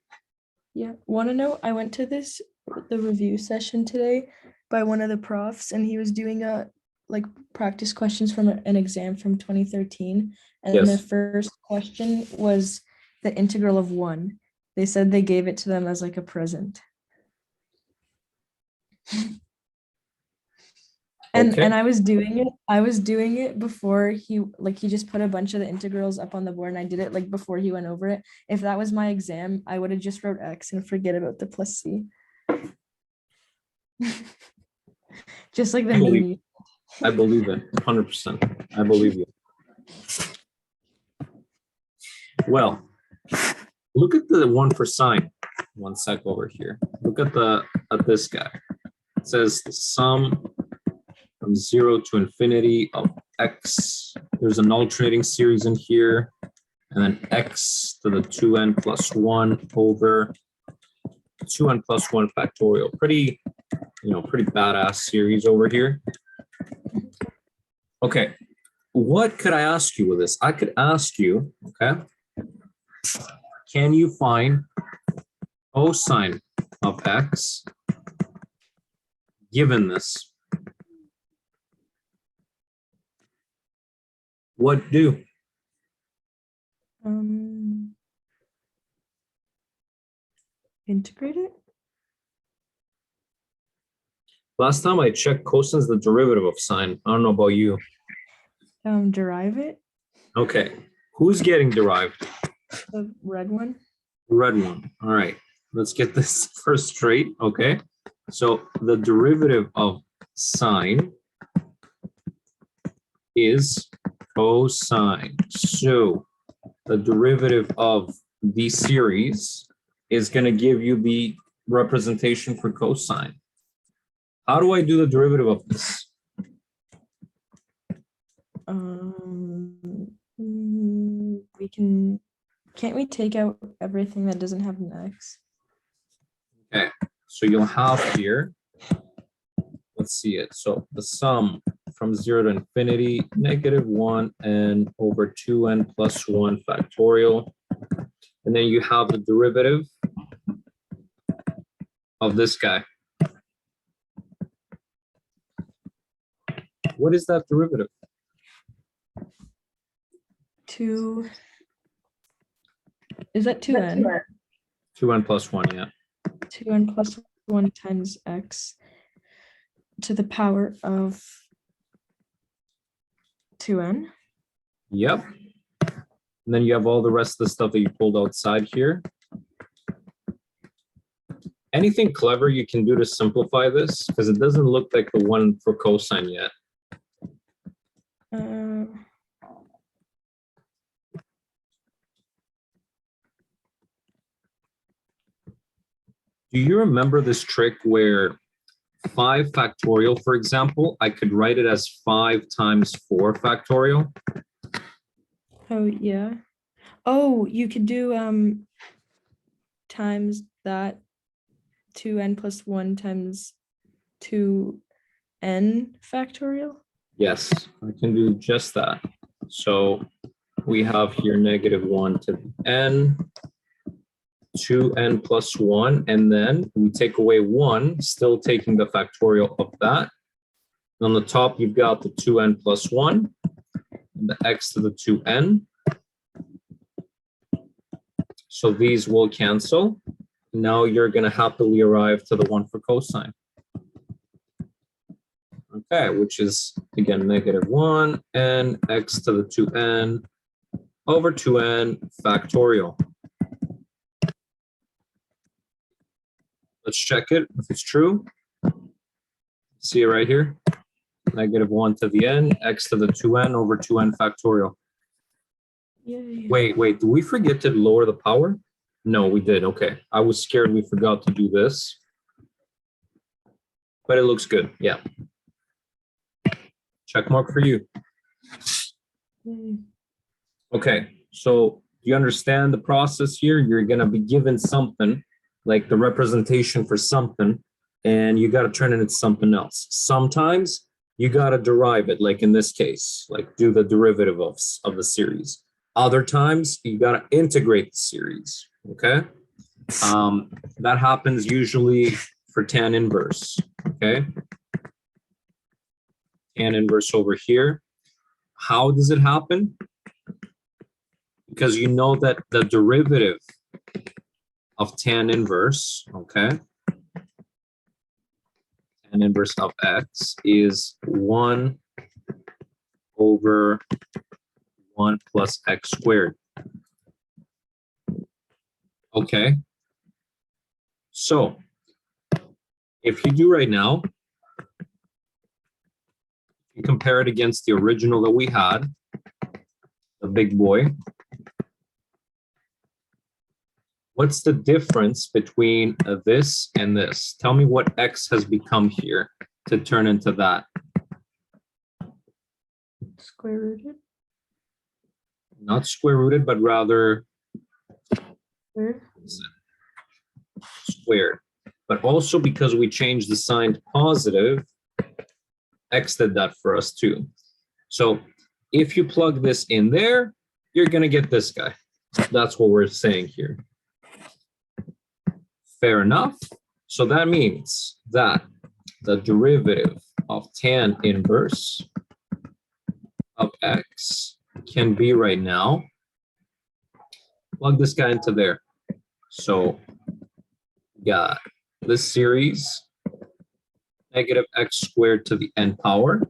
Yeah, want to know? I went to the review session today by one of the profs, and he was doing practice questions from an exam from 2013, and Yes. the first question was the integral of 1. They said they gave it to them as like a present. And Okay. and I was doing it before he just put a bunch of the integrals up on the board, and I did it like before he went over it. If that was my exam, I would have just wrote x and forget about the plus c. Just like the meme. I believe it, 100%. I believe you. Well, look at the one for sine. One sec over here. Look at this guy. It says the sum from 0 to infinity of x. There's an alternating series in here, and then x to the 2n plus 1 over 2n plus 1 factorial. Pretty badass series over here. Okay, what could I ask you with this? I could ask you, okay, can you find cosine of x given this? What do? Integrate it. Last time I checked, cosine is the derivative of sine. I don't know about you. Derive it. Okay, who's getting derived? The red one. Red one. All right, let's get this first straight. Okay, so the derivative of sine is cosine. So the derivative of the series is going to give you the representation for cosine. How do I do the derivative of this? Can't we take out everything that doesn't have an x? Okay, so you'll have here, let's see it. So the sum from 0 to infinity, negative 1 n over 2n plus 1 factorial. And then you have the derivative of this guy. What is that derivative? 2. Is that 2n? 2n plus 1, yeah. 2n plus 1 times x to the power of 2n. Yep. And then you have all the rest of the stuff that you pulled outside here. Anything clever you can do to simplify this? Because it doesn't look like the one for cosine yet. Do you remember this trick where 5 factorial, for example, I could write it as 5 times 4 factorial? Oh, yeah. Oh, you could do times that 2n plus 1 times 2n factorial. Yes, I can do just that. So we have here -1 to the n, 2n plus 1, and then we take away 1, still taking the factorial of that. On the top, you've got the 2n plus 1, and the x to the 2n. So these will cancel. Now you're going to happily arrive to the one for cosine. Okay, which is, again, -1 and x to the 2n over 2n factorial. Let's check it if it's true. See it right here? -1 to the n, x to the 2n over 2n factorial. Yay. Wait, do we forget to lower the power? No, we did. Okay. I was scared we forgot to do this. But it looks good. Yeah. Check mark for you. Yay. Okay. So you understand the process here? You're going to be given something, like the representation for something, and you got to turn it into something else. Sometimes you got to derive it, like in this case, like do the derivative of the series. Other times you got to integrate the series. Okay. That happens usually for tan inverse. Okay. Tan inverse over here. How does it happen? Because you know that the derivative of tan inverse, okay, tan inverse of x is 1 over 1 plus x squared. Okay. So if you do right now, you compare it against the original that we had, the big boy. What's the difference between this and this? Tell me what x has become here to turn into that. Square rooted. Not square rooted, but rather squared. But also because we changed the sign to positive, x did that for us too. So if you plug this in there, you're going to get this guy. That's what we're saying here. Fair enough. So that means that the derivative of tan inverse of x can be right now, plug this guy into there. So got this series, -x squared to the n power.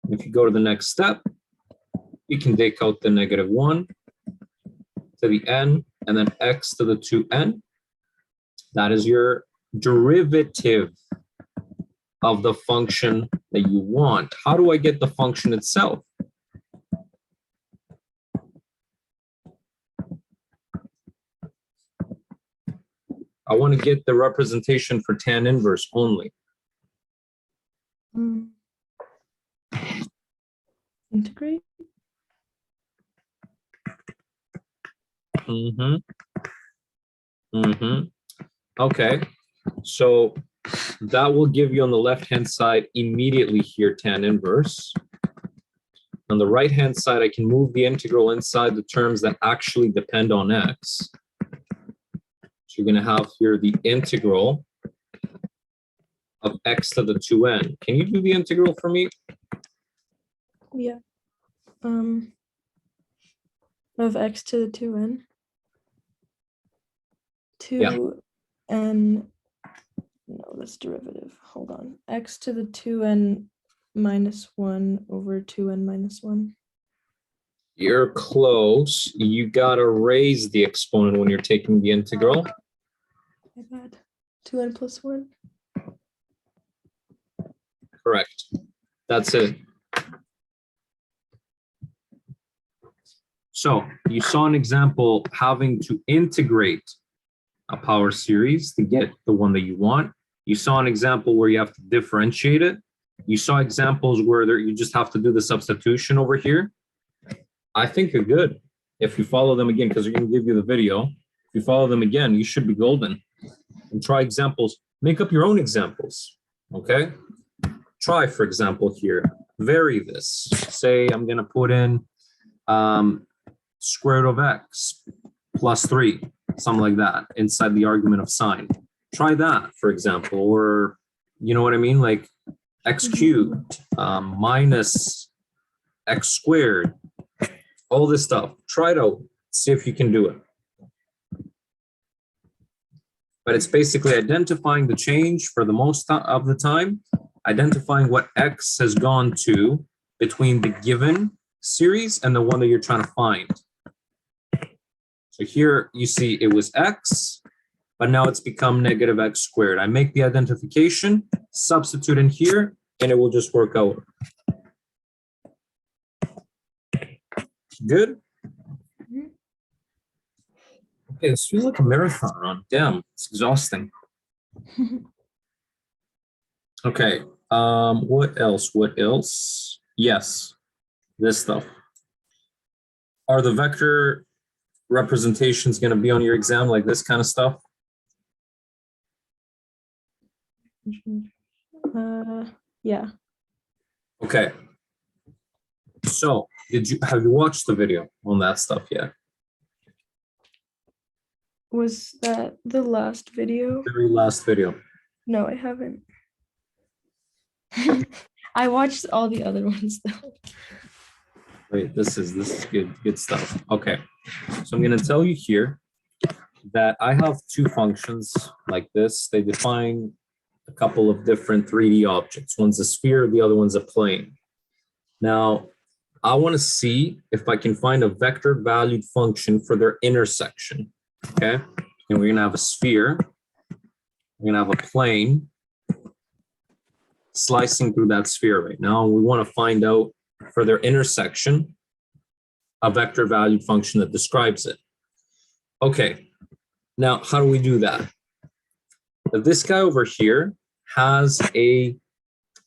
If you go to the next step, you can take out the -1 to the n and then x to the 2n. That is your derivative of the function that you want. How do I get the function itself? I want to get the representation for tan inverse only. Integrate. Okay, so that will give you on the left-hand side immediately here tan inverse. On the right-hand side, I can move the integral inside the terms that actually depend on x. So you're going to have here the integral of x to the 2n. Can you do the integral for me? Yeah. Of x to the 2n. Yeah. 2n, no, that's derivative. Hold on. X to the 2n minus 1 over 2n minus 1. You're close. You gotta raise the exponent when you're taking the integral. My bad. 2n plus 1. Correct. That's it. So you saw an example having to integrate a power series to get the one that you want. You saw an example where you have to differentiate it. You saw examples where you just have to do the substitution over here. I think you're good. If you follow them again, because they're going to give you the video. If you follow them again, you should be golden. And try examples. Make up your own examples. Okay? Try, for example, here. Vary this. Say I'm going to put in square root of x plus 3, something like that, inside the argument of sine. Try that, for example, or you know what I mean? Like x cubed minus x squared, all this stuff. Try it out, see if you can do it. But it's basically identifying the change for the most of the time, identifying what x has gone to between the given series and the one that you're trying to find. So here you see it was x, but now it's become negative x squared. I make the identification, substitute in here, and it will just work out. Good? Okay, this feels like a marathon run. Damn, it's exhausting. Okay, what else? What else? Yes, this stuff. Are the vector representations going to be on your exam, like this kind of stuff? Yeah. Okay. So, have you watched the video on that stuff yet? Was that the last video? Very last video. No, I haven't. I watched all the other ones though. Wait, this is good stuff. Okay. So I'm going to tell you here that I have two functions like this. They define a couple of different 3D objects. One's a sphere, the other one's a plane. Now, I want to see if I can find a vector valued function for their intersection. Okay. And we're going to have a sphere. We're going to have a plane slicing through that sphere right now. We want to find out for their intersection a vector valued function that describes it. Okay. Now, how do we do that? This guy over here has a,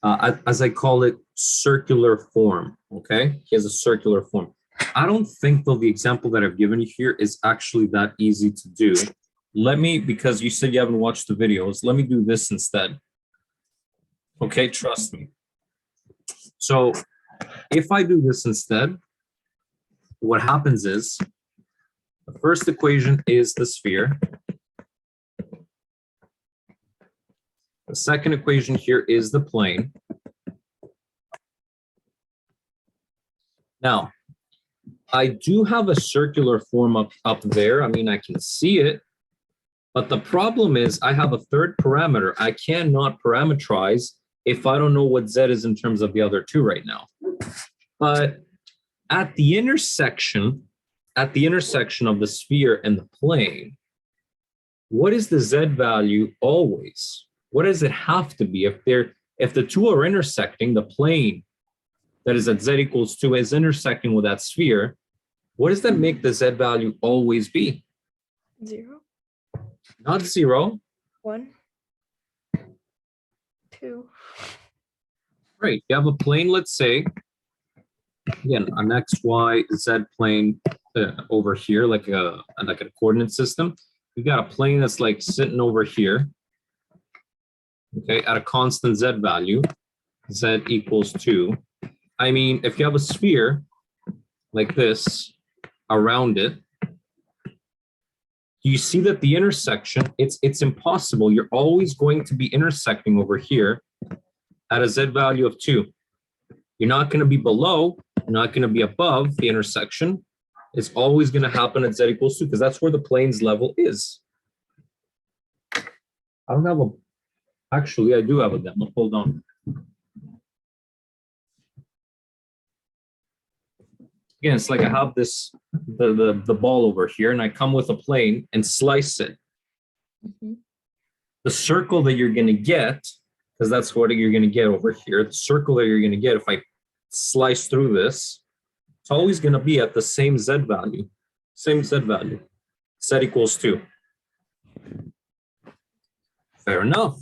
as I call it, circular form, okay? He has a circular form. I don't think, though, the example that I've given you here is actually that easy to do. Let me, because you said you haven't watched the videos, let me do this instead. Okay, trust me. So if I do this instead, what happens is the first equation is the sphere. The second equation here is the plane. Now, I do have a circular form up there. I mean, I can see it, but the problem is I have a third parameter. I cannot parameterize if I don't know what z is in terms of the other two right now. But at the intersection of the sphere and the plane, what is the z value always? What does it have to be? If the two are intersecting, the plane that is at z equals 2 is intersecting with that sphere, what does that make the z value always be? 0. Not 0. 1. 2. Right. You have a plane, let's say, again, an x, y, z plane over here, like a coordinate system. You got a plane that's like sitting over here, okay, at a constant z value, z equals 2. I mean, if you have a sphere like this around it, you see that the intersection, it's impossible. You're always going to be intersecting over here at a z value of 2. You're not going to be below, you're not going to be above the intersection. It's always going to happen at z equals 2 because that's where the plane's level is. I don't have a, actually I do have a demo. Hold on. Again, it's like I have this, the ball over here, and I come with a plane and slice it. Mhm. The circle that you're going to get, because that's what you're going to get over here, the circle that you're going to get if I slice through this, it's always going to be at the same z value, z equals 2. Fair enough.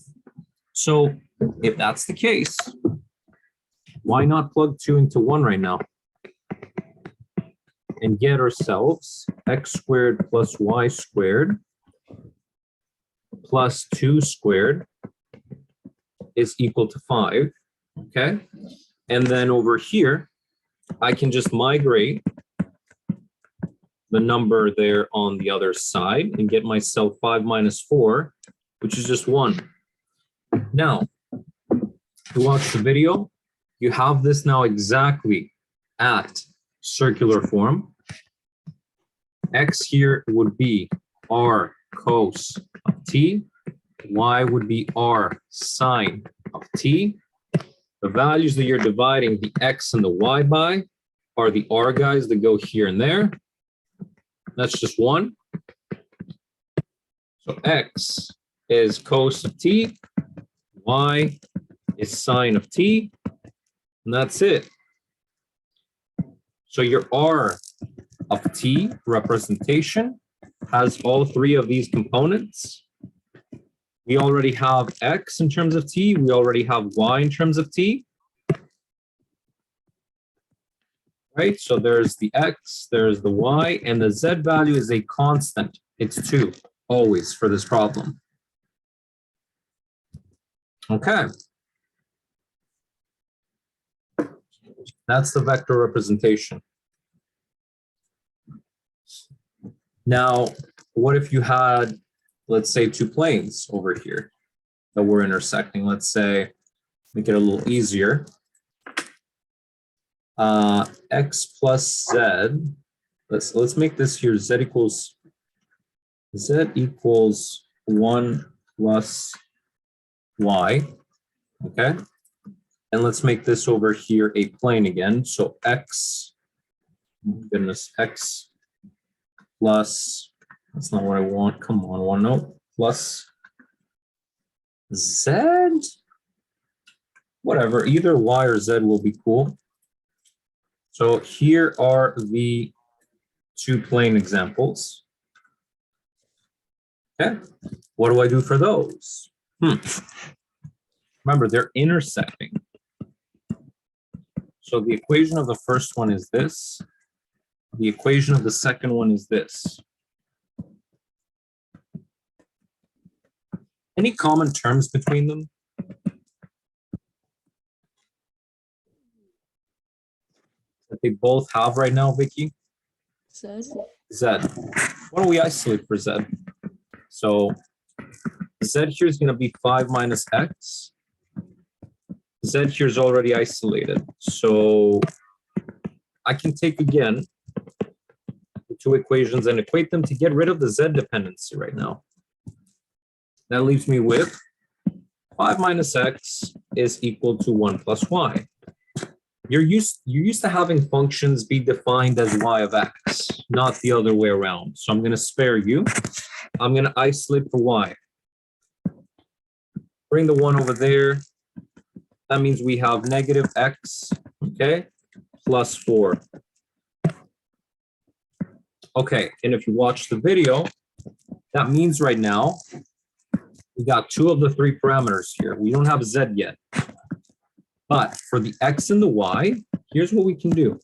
So if that's the case, why not plug 2 into 1 right now? And get ourselves x squared plus y squared plus 2 squared is equal to 5, okay? And then over here, I can just migrate the number there on the other side and get myself 5 minus 4, which is just 1. Now, to watch the video, you have this now exactly at circular form. X here would be r cos of t, y would be r sine of t. The values that you're dividing the x and the y by are the r guys that go here and there. That's just 1. So x is cos of t, y is sine of t, and that's it. So your r of t representation has all 3 of these components. We already have x in terms of t. We already have y in terms of t. Right? So there's the x, there's the y, and the z value is a constant. It's 2, always, for this problem. Okay. That's the vector representation. Now, what if you had, let's say, 2 planes over here that were intersecting? Let's say, make it a little easier. X plus z. Let's make this here z equals 1 plus y. Okay. And let's make this over here a plane again. So x, goodness, x plus, that's not what I want. Come on, OneNote, plus z. Whatever, either y or z will be cool. So here are the 2 plane examples. Okay, what do I do for those? Remember, they're intersecting. So the equation of the first one is this. The equation of the second one is this. Any common terms between them? That they both have right now, Vicky? Z. Z. What do we isolate for Z? So Z here is going to be 5 minus X. Z here is already isolated. So I can take again the 2 equations and equate them to get rid of the Z dependency right now. That leaves me with 5 minus X is equal to 1 plus Y. You're used to having functions be defined as y of x, not the other way around. So I'm going to spare you. I'm going to isolate for y. Bring the 1 over there. That means we have negative x, okay, plus 4. Okay, and if you watch the video, that means right now we got 2 of the 3 parameters here. We don't have z yet. But for the x and the y, here's what we can do.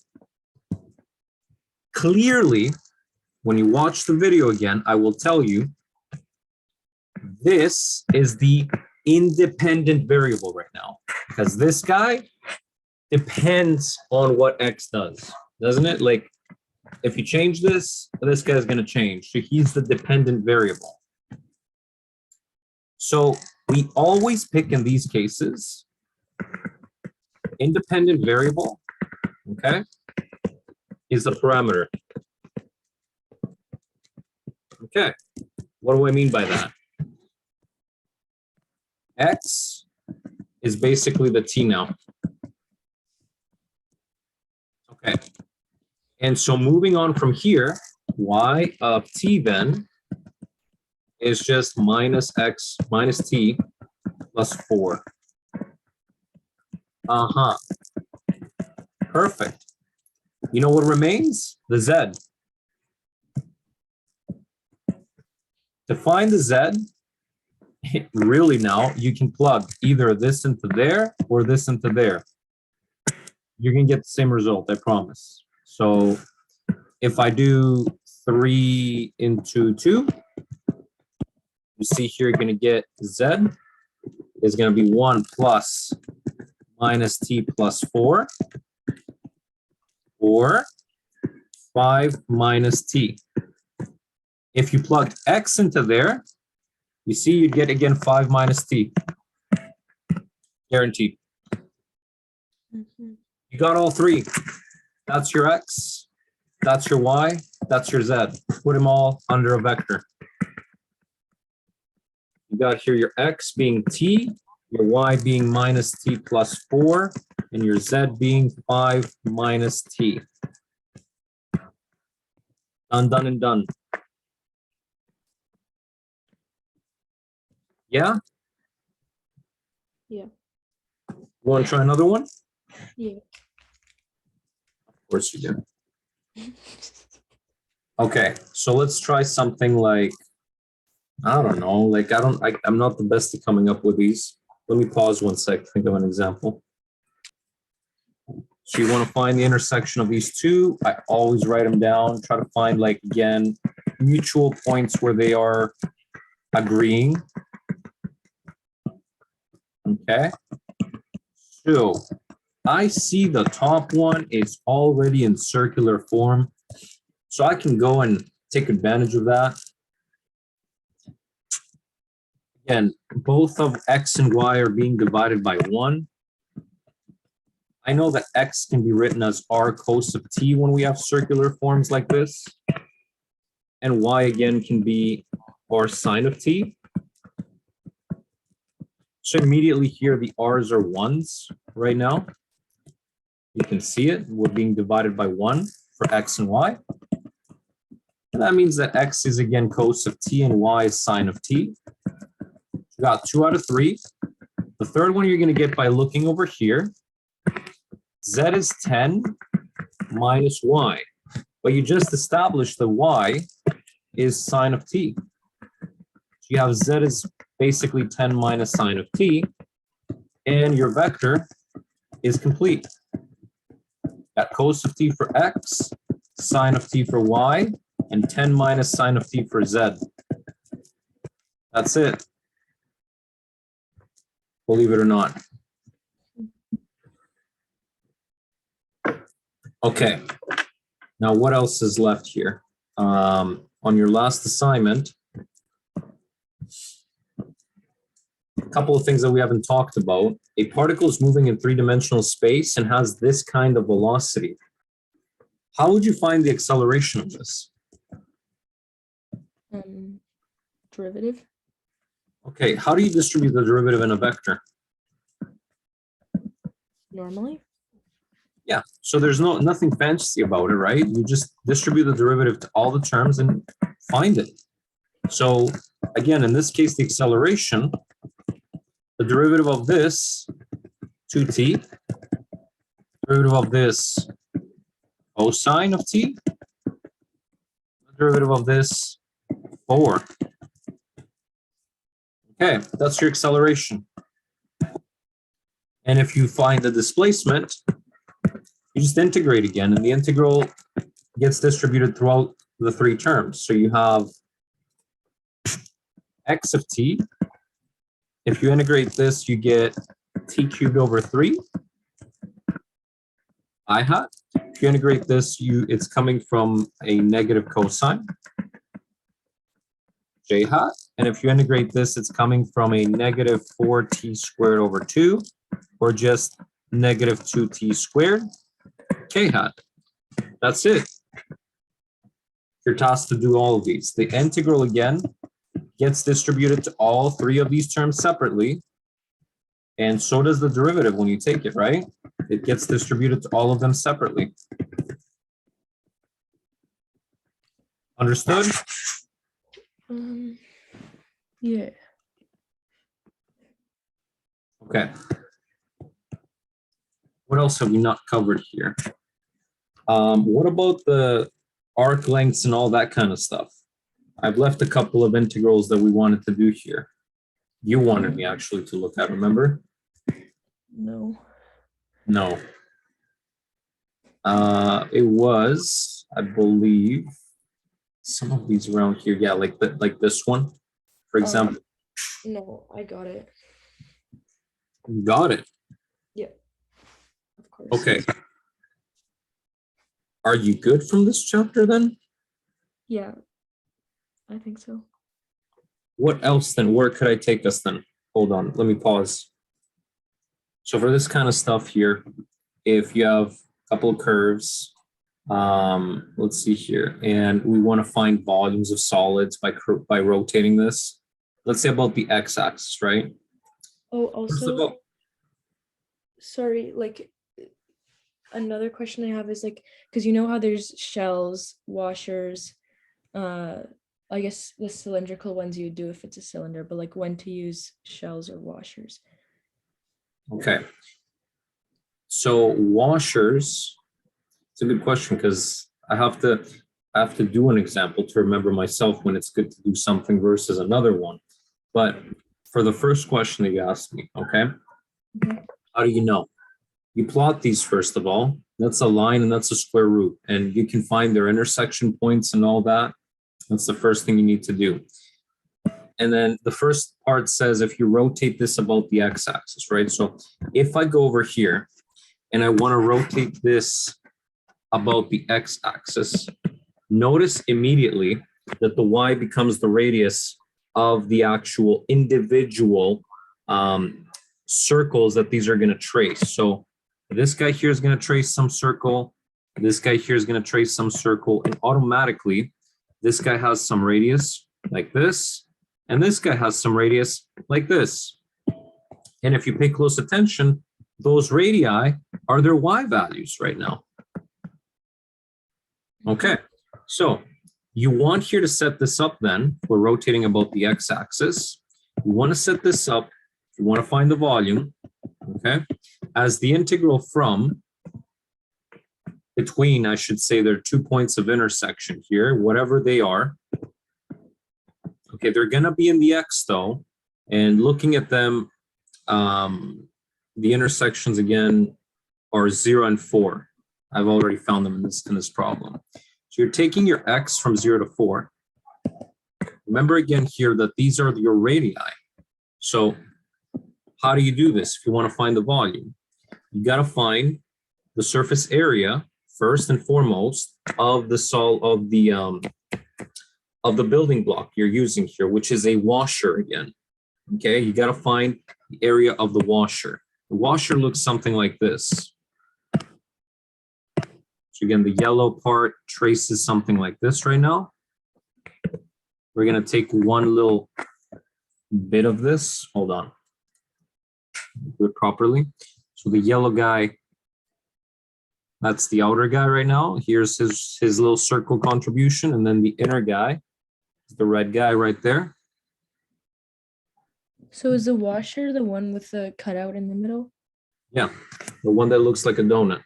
Clearly, when you watch the video again, I will tell you this is the independent variable right now, because this guy depends on what x does, doesn't it? Like, if you change this guy's going to change. So he's the dependent variable. So we always pick in these cases independent variable, okay, is the parameter. Okay, what do I mean by that? X is basically the t now. Okay, and so moving on from here, y of t then is just minus x minus t plus 4. Uh-huh. Perfect. You know what remains? The z. To find the z, really now, you can plug either this into there or this into there. You're going to get the same result, I promise. So if I do 3 into 2, you see here you're going to get z is going to be 1 plus minus t plus 4 or 5 minus t. If you plug x into there, you see you'd get again 5 minus t. Guaranteed. You got all three. That's your x, that's your y, that's your z. Put them all under a vector. You got here your x being t, your y being minus t plus 4, and your z being 5 minus t. Done, done, and done. Yeah? Yeah. You want to try another one? Yeah. Of course you do. Okay, so let's try something like, I don't know, like I'm not the best at coming up with these. Let me pause 1 sec, think of an example. So you want to find the intersection of these two. I always write them down, try to find, like, again, mutual points where they are agreeing. Okay. So I see the top one is already in circular form. So I can go and take advantage of that. Again, both of x and y are being divided by 1. I know that x can be written as r cos of t when we have circular forms like this. And y again can be r sine of t. So immediately here, the r's are 1s right now. You can see it. We're being divided by 1 for x and y. And that means that x is again cos of t and y is sine of t. You got 2 out of 3. The third one you're going to get by looking over here. Z is 10 minus y. But you just established that y is sine of t. So you have z is basically 10 minus sine of t. And your vector is complete. Got cos of t for x, sine of t for y, and 10 minus sine of t for z. That's it. Believe it or not. Okay. Now, what else is left here? On your last assignment, a couple of things that we haven't talked about. A particle is moving in three-dimensional space and has this kind of velocity. How would you find the acceleration of this? Derivative. Okay, how do you distribute the derivative in a vector? Normally. Yeah, so there's nothing fancy about it, right? You just distribute the derivative to all the terms and find it. So again, in this case, the acceleration, the derivative of this, 2t, derivative of this, cosine of t, the derivative of this, 4. Okay, that's your acceleration. And if you find the displacement, you just integrate again, and the integral gets distributed throughout the 3 terms. So you have x of t. If you integrate this, you get t cubed over 3 I hat If you integrate this, it's coming from a negative cosine, j hat. And if you integrate this, it's coming from a negative 4t squared over 2, or just negative 2t squared, k hat. That's it. You're tasked to do all of these. The integral, again, gets distributed to all three of these terms separately. And so does the derivative when you take it, right? It gets distributed to all of them separately. Understood? Yeah. Okay. What else have we not covered here? What about the arc lengths and all that kind of stuff? I've left a couple of integrals that we wanted to do here. You wanted me actually to look at, remember? No. No. It was, I believe, some of these around here. Yeah, like this one, for example. No, I got it. You got it. Yeah. Of course. Okay. Are you good from this chapter then? Yeah. I think so. What else then? Where could I take us then? Hold on, let me pause. So for this kind of stuff here, if you have a couple of curves, let's see here, and we want to find volumes of solids by rotating this. Let's say about the x-axis, right? Oh, First of also, all, sorry, like another question I have is like, because you know how there's shells, washers, I guess the cylindrical ones you do if it's a cylinder, but like when to use shells or washers. okay. So washers, it's a good question because I have to do an example to remember myself when it's good to do something versus another one. But for the first question that you asked me, okay, how do you know? You plot these first of all. That's a line and that's a square root, and you can find their intersection points and all that. That's the first thing you need to do. And then the first part says if you rotate this about the x-axis, right? So if I go over here and I want to rotate this about the x-axis, notice immediately that the y becomes the radius of the actual individual circles that these are going to trace. So this guy here is going to trace some circle. This guy here is going to trace some circle, and automatically this guy has some radius like this, and this guy has some radius like this. And if you pay close attention, those radii are their y values right now. Okay, so you want here to set this up then, we're rotating about the x-axis. You want to set this up, you want to find the volume, okay, as the integral from between, I should say, there are 2 points of intersection here, whatever they are. Okay, they're going to be in the x though, and looking at them, the intersections again are 0 and 4. I've already found them in this problem. So you're taking your x from 0 to 4. Remember again here that these are your radii. So how do you do this if you want to find the volume? You got to find the surface area first and foremost of the building block you're using here, which is a washer again. Okay, you got to find the area of the washer. The washer looks something like this. So again, the yellow part traces something like this right now. We're going to take one little bit of this. Hold on. Do it properly. So the yellow guy, that's the outer guy right now. Here's his little circle contribution. And then the inner guy is the red guy right there. So is the washer the one with the cutout in the middle? Yeah, the one that looks like a donut.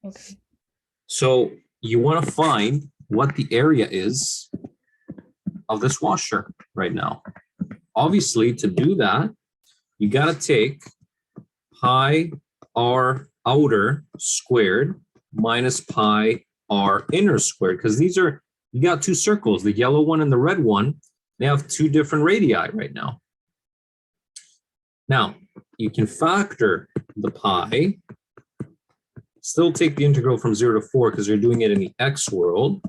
Okay. So you want to find what the area is of this washer right now. Obviously, to do that, you got to take pi r outer squared minus pi r inner squared, because these are, you got two circles, the yellow one and the red one, they have two different radii right now. Now, you can factor the pi Still take the integral from 0 to 4 because you're doing it in the x world.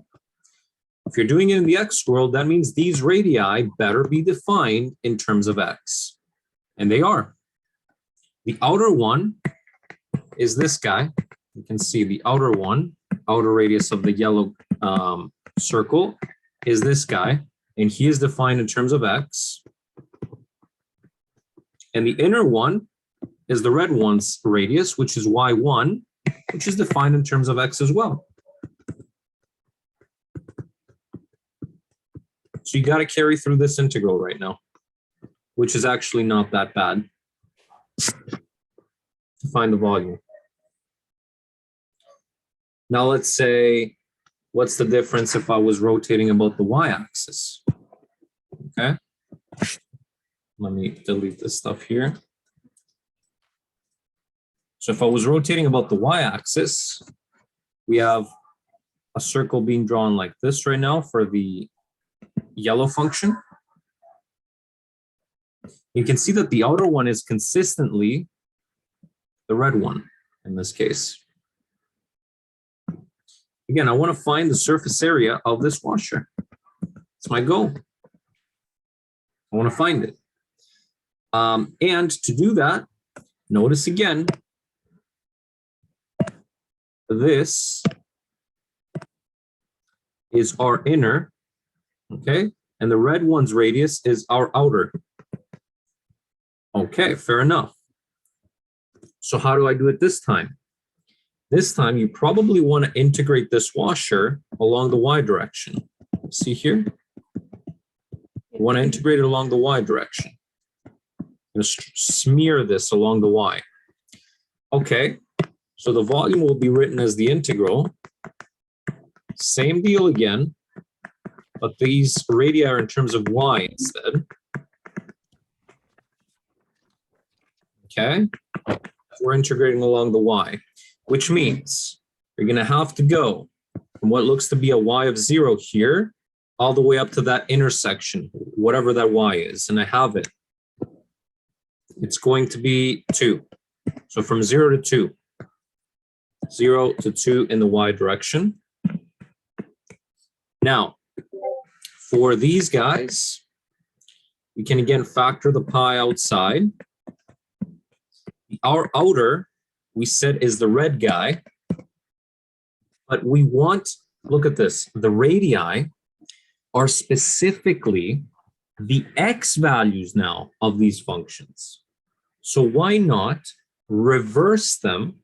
If you're doing it in the x world, that means these radii better be defined in terms of x. And they are. The outer one is this guy. You can see the outer one, outer radius of the yellow circle is this guy. And he is defined in terms of x. And the inner one is the red one's radius, which is y1, which is defined in terms of x as well. So you got to carry through this integral right now, which is actually not that bad to find the volume. Now let's say, what's the difference if I was rotating about the y-axis? Okay. Let me delete this stuff here. So if I was rotating about the y-axis, we have a circle being drawn like this right now for the yellow function. You can see that the outer one is consistently the red one in this case. Again, I want to find the surface area of this washer. It's my goal. I want to find it. And to do that, notice again, this is our inner, okay? And the red one's radius is our outer. Okay, fair enough. So how do I do it this time? This time you probably want to integrate this washer along the y direction. See here? You want to integrate it along the y direction. I'm going to smear this along the y. Okay, so the volume will be written as the integral. Same deal again, but these radii are in terms of y instead. Okay, we're integrating along the y, which means you're going to have to go from what looks to be a y of 0 here all the way up to that intersection, whatever that y is, and I have it. It's going to be 2. So from 0 to 2. 0 to 2 in the y direction. Now, for these guys, we can again factor the pi outside. Our outer, we said, is the red guy, but we want, look at this, the radii are specifically the x values now of these functions. So why not reverse them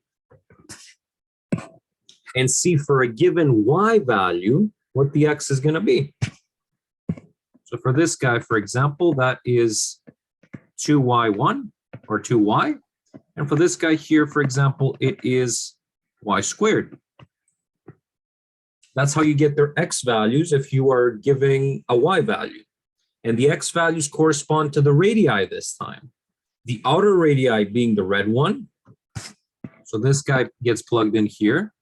and see for a given y value what the x is going to be. So for this guy, for example, that is 2y1 or 2y. And for this guy here, for example, it is y squared. That's how you get their x values if you are giving a y value. And the x values correspond to the radii this time. The outer radii being the red one. So this guy gets plugged in here.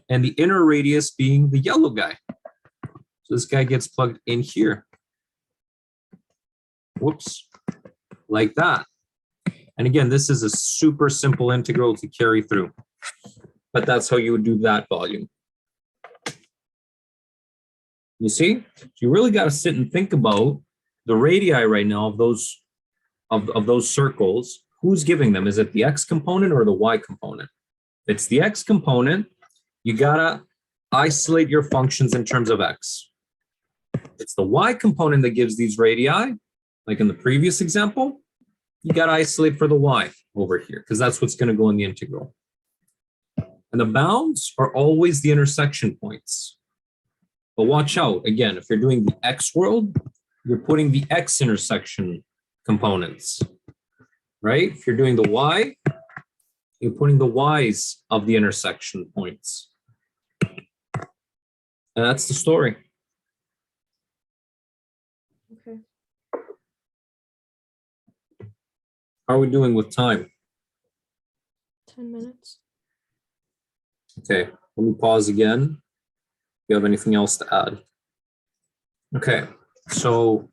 And the inner radius being the yellow guy. So this guy gets plugged in here. Whoops, like that. And again, this is a super simple integral to carry through. But that's how you would do that volume. You see? You really got to sit and think about the radii right now of those circles. Who's giving them? Is it the x component or the y component? If it's the x component, you gotta isolate your functions in terms of x. It's the y component that gives these radii, like in the previous example, you gotta isolate for the y over here, because that's what's gonna go in the integral. And the bounds are always the intersection points. But watch out, again, if you're doing the x world, you're putting the x intersection components, right? If you're doing the y, you're putting the y's of the intersection points. And that's the story. Okay. How are we doing with time? 10 minutes. Okay, let me pause again. If you have anything else to add. Okay, so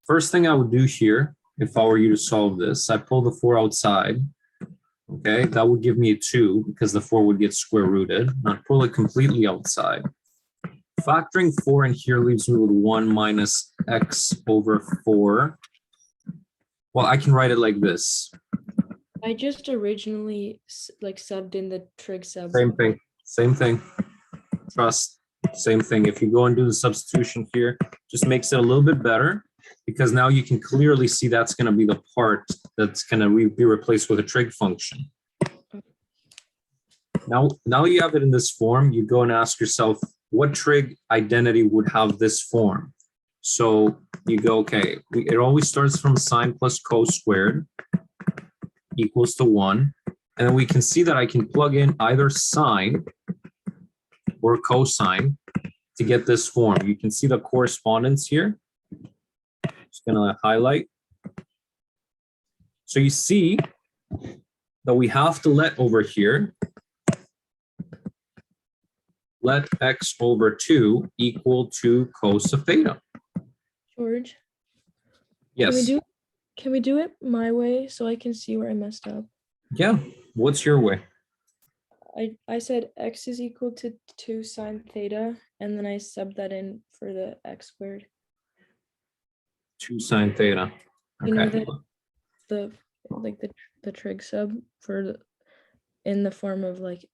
first thing I would do here, if I were you to solve this, I pull the 4 outside. Okay, that would give me a 2 because the 4 would get square rooted. Not pull it completely outside. Factoring 4 in here leaves me with 1 minus x over 4. Well, I can write it like this. I just originally like subbed in the trig sub. Same thing. Same thing. Trust. Same thing. If you go and do the substitution here, just makes it a little bit better because now you can clearly see that's going to be the part that's going to be replaced with a trig function. Now you have it in this form, you go and ask yourself, what trig identity would have this form? So you go, okay, it always starts from sine plus cos squared equals to 1. And then we can see that I can plug in either sine or cosine to get this form. You can see the correspondence here. Just gonna highlight. So you see that we have to let over here, let x over 2 equal to cos of theta. George, Yes. can we do it my way so I can see where I messed up? Yeah. What's your way? I said x is equal to 2 sine theta, and then I subbed that in for the x squared. 2 sine theta. You know Okay. the trig sub for in the form of like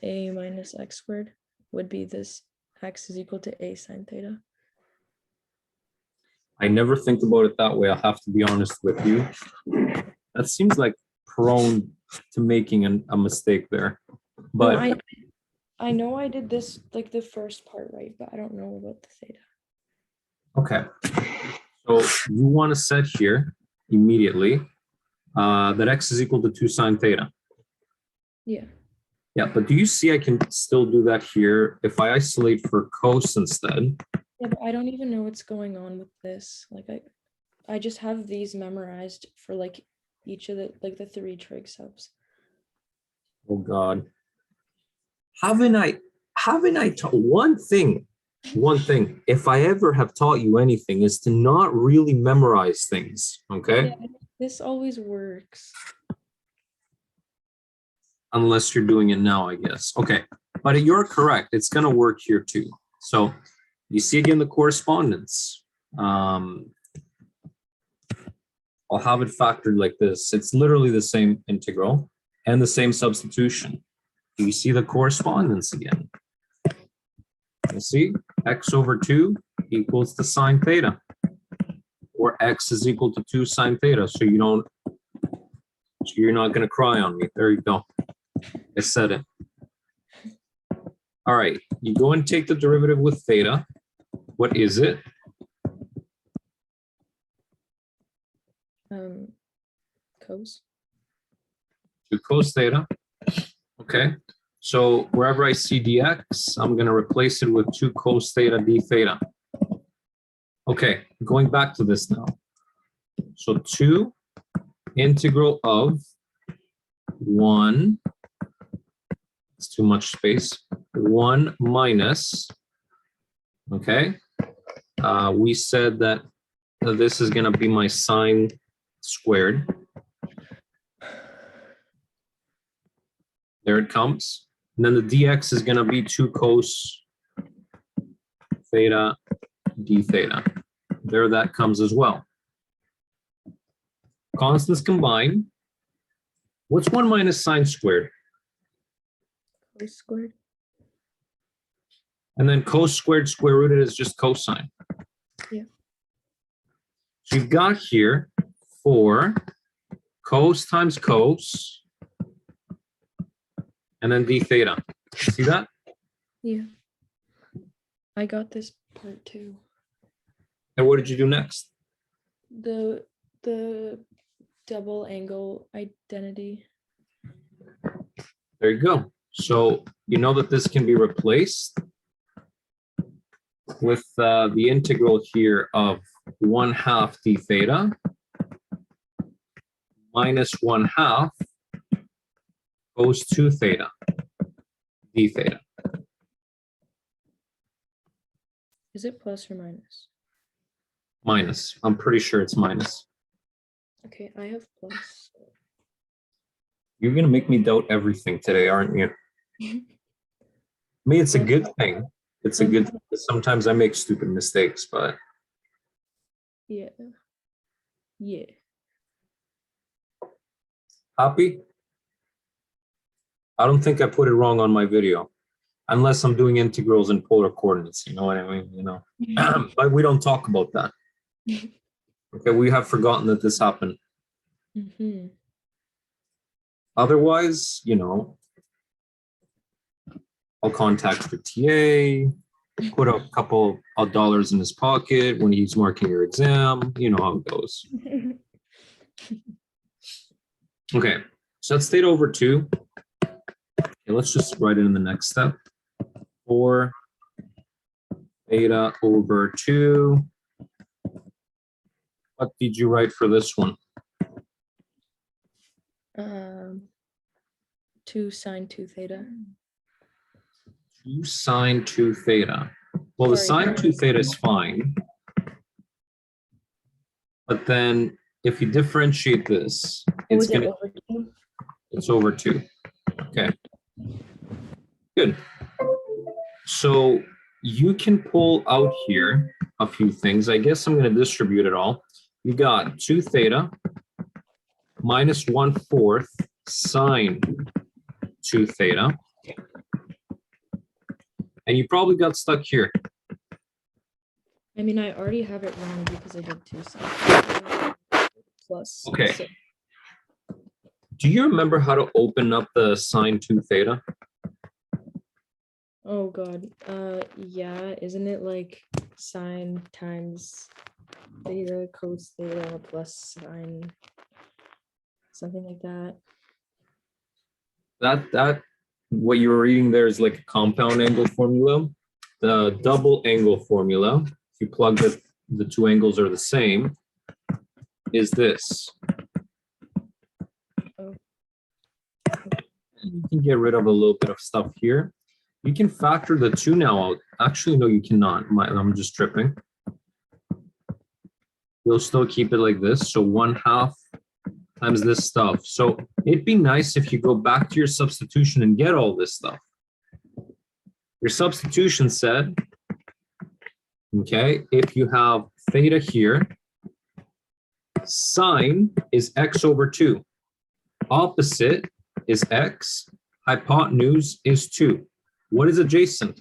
a minus x squared would be this x is equal to a sine theta. I never think about it that way. I'll have to be honest with you. That seems like prone to making a mistake there. But No, I know I did this like the first part right, but I don't know about the theta. okay. So you want to set here immediately that x is equal to 2 sine theta. Yeah. Yeah, but do you see I can still do that here if I isolate for cos instead? Yeah, but I don't even know what's going on with this. Like I just have these memorized for like each of the 3 trig subs. Oh God. Haven't I taught one thing, if I ever have taught you anything is to not really memorize things, okay? Yeah, this always works. Unless you're doing it now, I guess. Okay, but you're correct. It's gonna work here too. So you see again the correspondence. I'll have it factored like this. It's literally the same integral and the same substitution. You see the correspondence again. You see x over 2 equals to sine theta, or x is equal to 2 sine theta. So you're not going to cry on me. There you go. I said it. All right, you go and take the derivative with theta. What is it? Cos. 2 cos theta. Okay, so wherever I see dx, I'm going to replace it with 2 cos theta d theta. Okay, going back to this now. So 2 integral of 1, it's too much space, 1 minus, okay, we said that this is going to be my sine squared. There it comes. And then the dx is going to be 2 cos theta d theta. There that comes as well. Constants combined. What's 1 minus sine squared? Cos squared. And then cos squared square rooted is just cosine. Yeah. So you've got here 4 cos times cos and then d theta. See that? Yeah. I got this part too. And what did you do next? The double angle identity. There you go. So you know that this can be replaced with the integral here of 1/2 d theta minus 1/2 cos 2 theta d theta. Is it plus or minus? Minus. I'm pretty sure it's minus. Okay, I have plus. You're gonna make me doubt everything today, aren't you? I mean, it's a good thing. It's a good thing. Sometimes I make stupid mistakes, but Yeah. Yeah. happy? I don't think I put it wrong on my video, unless I'm doing integrals in polar coordinates. You know what I mean? You know, but we don't talk about that. Okay, we have forgotten that this happened. Mhm. Otherwise, you know, I'll contact the TA, put a couple of dollars in his pocket when he's marking your exam. You know how it goes. Okay, so that's theta over 2. Okay, let's just write it in the next step. 4 theta over 2. What did you write for this one? 2 sine 2 theta. 2 sine 2 theta. Well, the Sorry. sine 2 theta is fine. But then if you differentiate this, What it's was it gonna over 2? it's over 2. Okay. Good. So you can pull out here a few things. I guess I'm going to distribute it all. You got 2 theta minus 1/4 sine 2 theta. And you probably got stuck here. I mean, I already have it wrong because I did 2 sine plus. Okay. 6. Do you remember how to open up the sine 2 theta? Oh god. Yeah, isn't it like sine times theta cos theta plus sine, something like that? That what you were reading there is like a compound angle formula. The double angle formula, if you plug the two angles are the same, is this. Oh. You can get rid of a little bit of stuff here. You can factor the 2 now out. Actually, no, you cannot. I'm just tripping. You'll still keep it like this. So 1/2 times this stuff. So it'd be nice if you go back to your substitution and get all this stuff. Your substitution said, okay, if you have theta here, sine is x over 2. Opposite is x. Hypotenuse is 2. What is adjacent?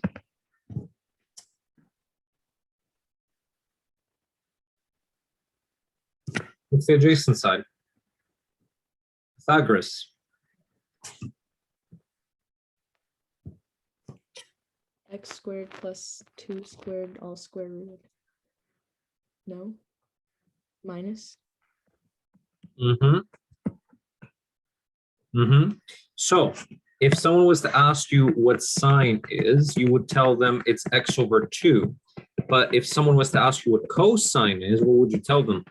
What's the adjacent side? Pythagoras. X squared plus 2 squared all square root. No? Minus? Mm-hmm. Mm-hmm. So if someone was to ask you what sine is, you would tell them it's x over 2. But if someone was to ask you what cosine is, what would you tell them?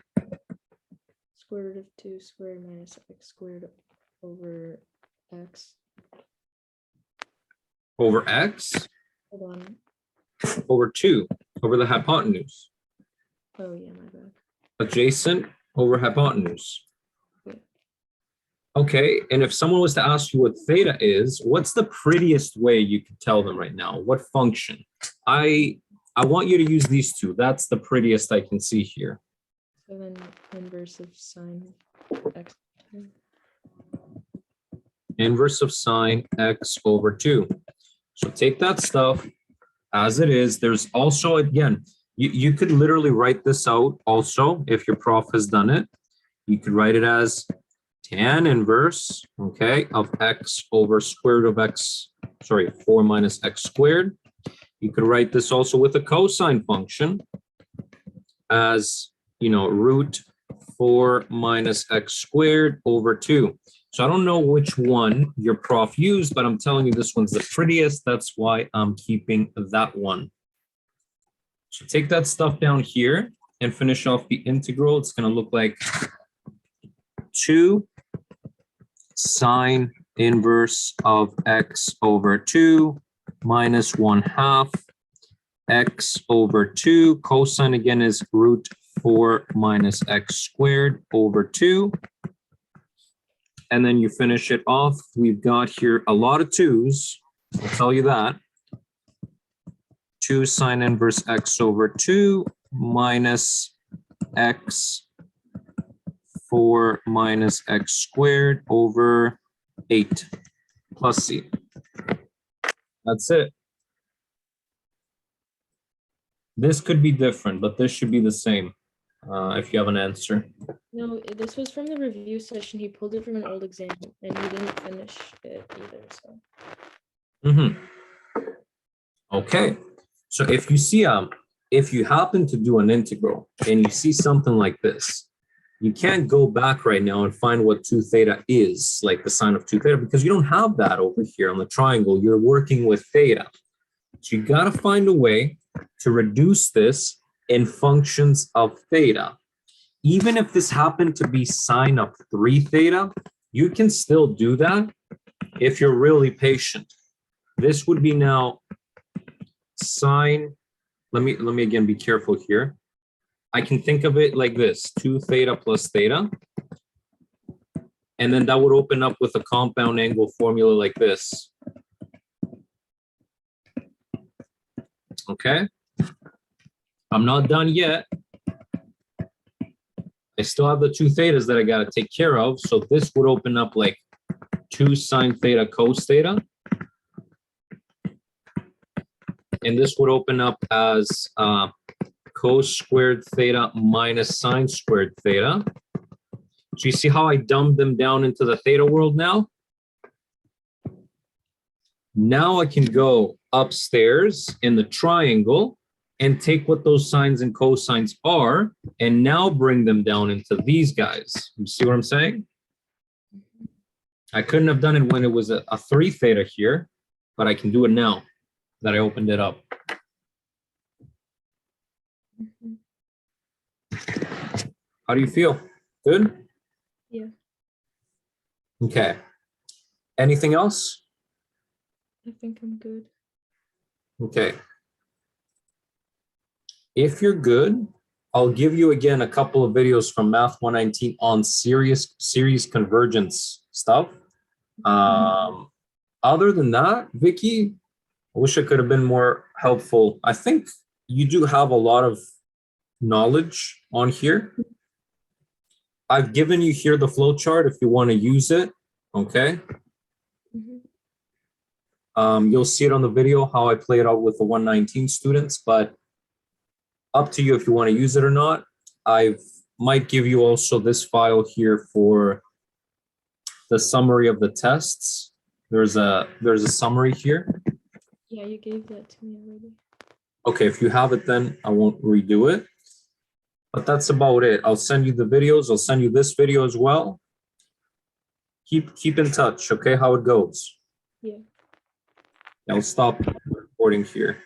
Square root of 2 squared minus x squared over x. Over x? Hold on. Over 2, over the hypotenuse. Oh yeah, my bad. Adjacent over hypotenuse. Yeah. Okay, and if someone was to ask you what theta is, what's the prettiest way you could tell them right now? What function? I want you to use these two. That's the prettiest I can see here. So then inverse of sine x. Inverse of sine x over 2. So take that stuff as it is. There's also, again, you could literally write this out also if your prof has done it. You could write it as tan inverse, okay, of x over square root of x, 4 minus x squared. You could write this also with a cosine function as, you know, root 4 minus x squared over 2. So I don't know which one your prof used, but I'm telling you this one's the prettiest. That's why I'm keeping that one. So take that stuff down here and finish off the integral. It's going to look like 2 sine inverse of x over 2 minus 1/2 x over 2. Cosine again is root 4 minus x squared over 2. and then you finish it off. We've got here a lot of 2's. I'll tell you that. 2 sine inverse x over 2 minus x 4 minus x squared over 8 plus c. That's it. This could be different, but this should be the same if you have an answer. No, this was from the review session. He pulled it from an old exam and he didn't finish it either. So Okay. So if you see if you happen to do an integral and you see something like this, you can't go back right now and find what 2 theta is, like the sine of 2 theta, because you don't have that over here on the triangle. You're working with theta. So you got to find a way to reduce this in functions of theta. Even if this happened to be sine of 3 theta, you can still do that if you're really patient. This would be now sine, let me again be careful here. I can think of it like this, 2 theta plus theta. And then that would open up with a compound angle formula like this. Okay? I'm not done yet. I still have the 2 thetas that I got to take care of. So this would open up like 2 sine theta cos theta. And this would open up as cos squared theta minus sine squared theta. So you see how I dumbed them down into the theta world now? Now I can go upstairs in the triangle and take what those sines and cosines are and now bring them down into these guys. You see what I'm saying? I couldn't have done it when it was a 3 theta here, but I can do it now that I opened it up. How do you feel? Good? yeah, Okay. Anything else? I think I'm good. Okay. If you're good, I'll give you again a couple of videos from Math 119 on series convergence stuff. Other than that, Vicky, I wish I could have been more helpful. I think you do have a lot of knowledge on here. I've given you here the flow chart if you want to use it. Okay. You'll see it on the video how I play it out with the 119 students, but up to you if you want to use it or not. I might give you also this file here for the summary of the tests. There's a summary here. Yeah, you gave that to me already. Okay, if you have it, then I won't redo it. But that's about it. I'll send you the videos. I'll send you this video as well. Keep in touch, okay, how it goes. Yeah. I'll stop recording here.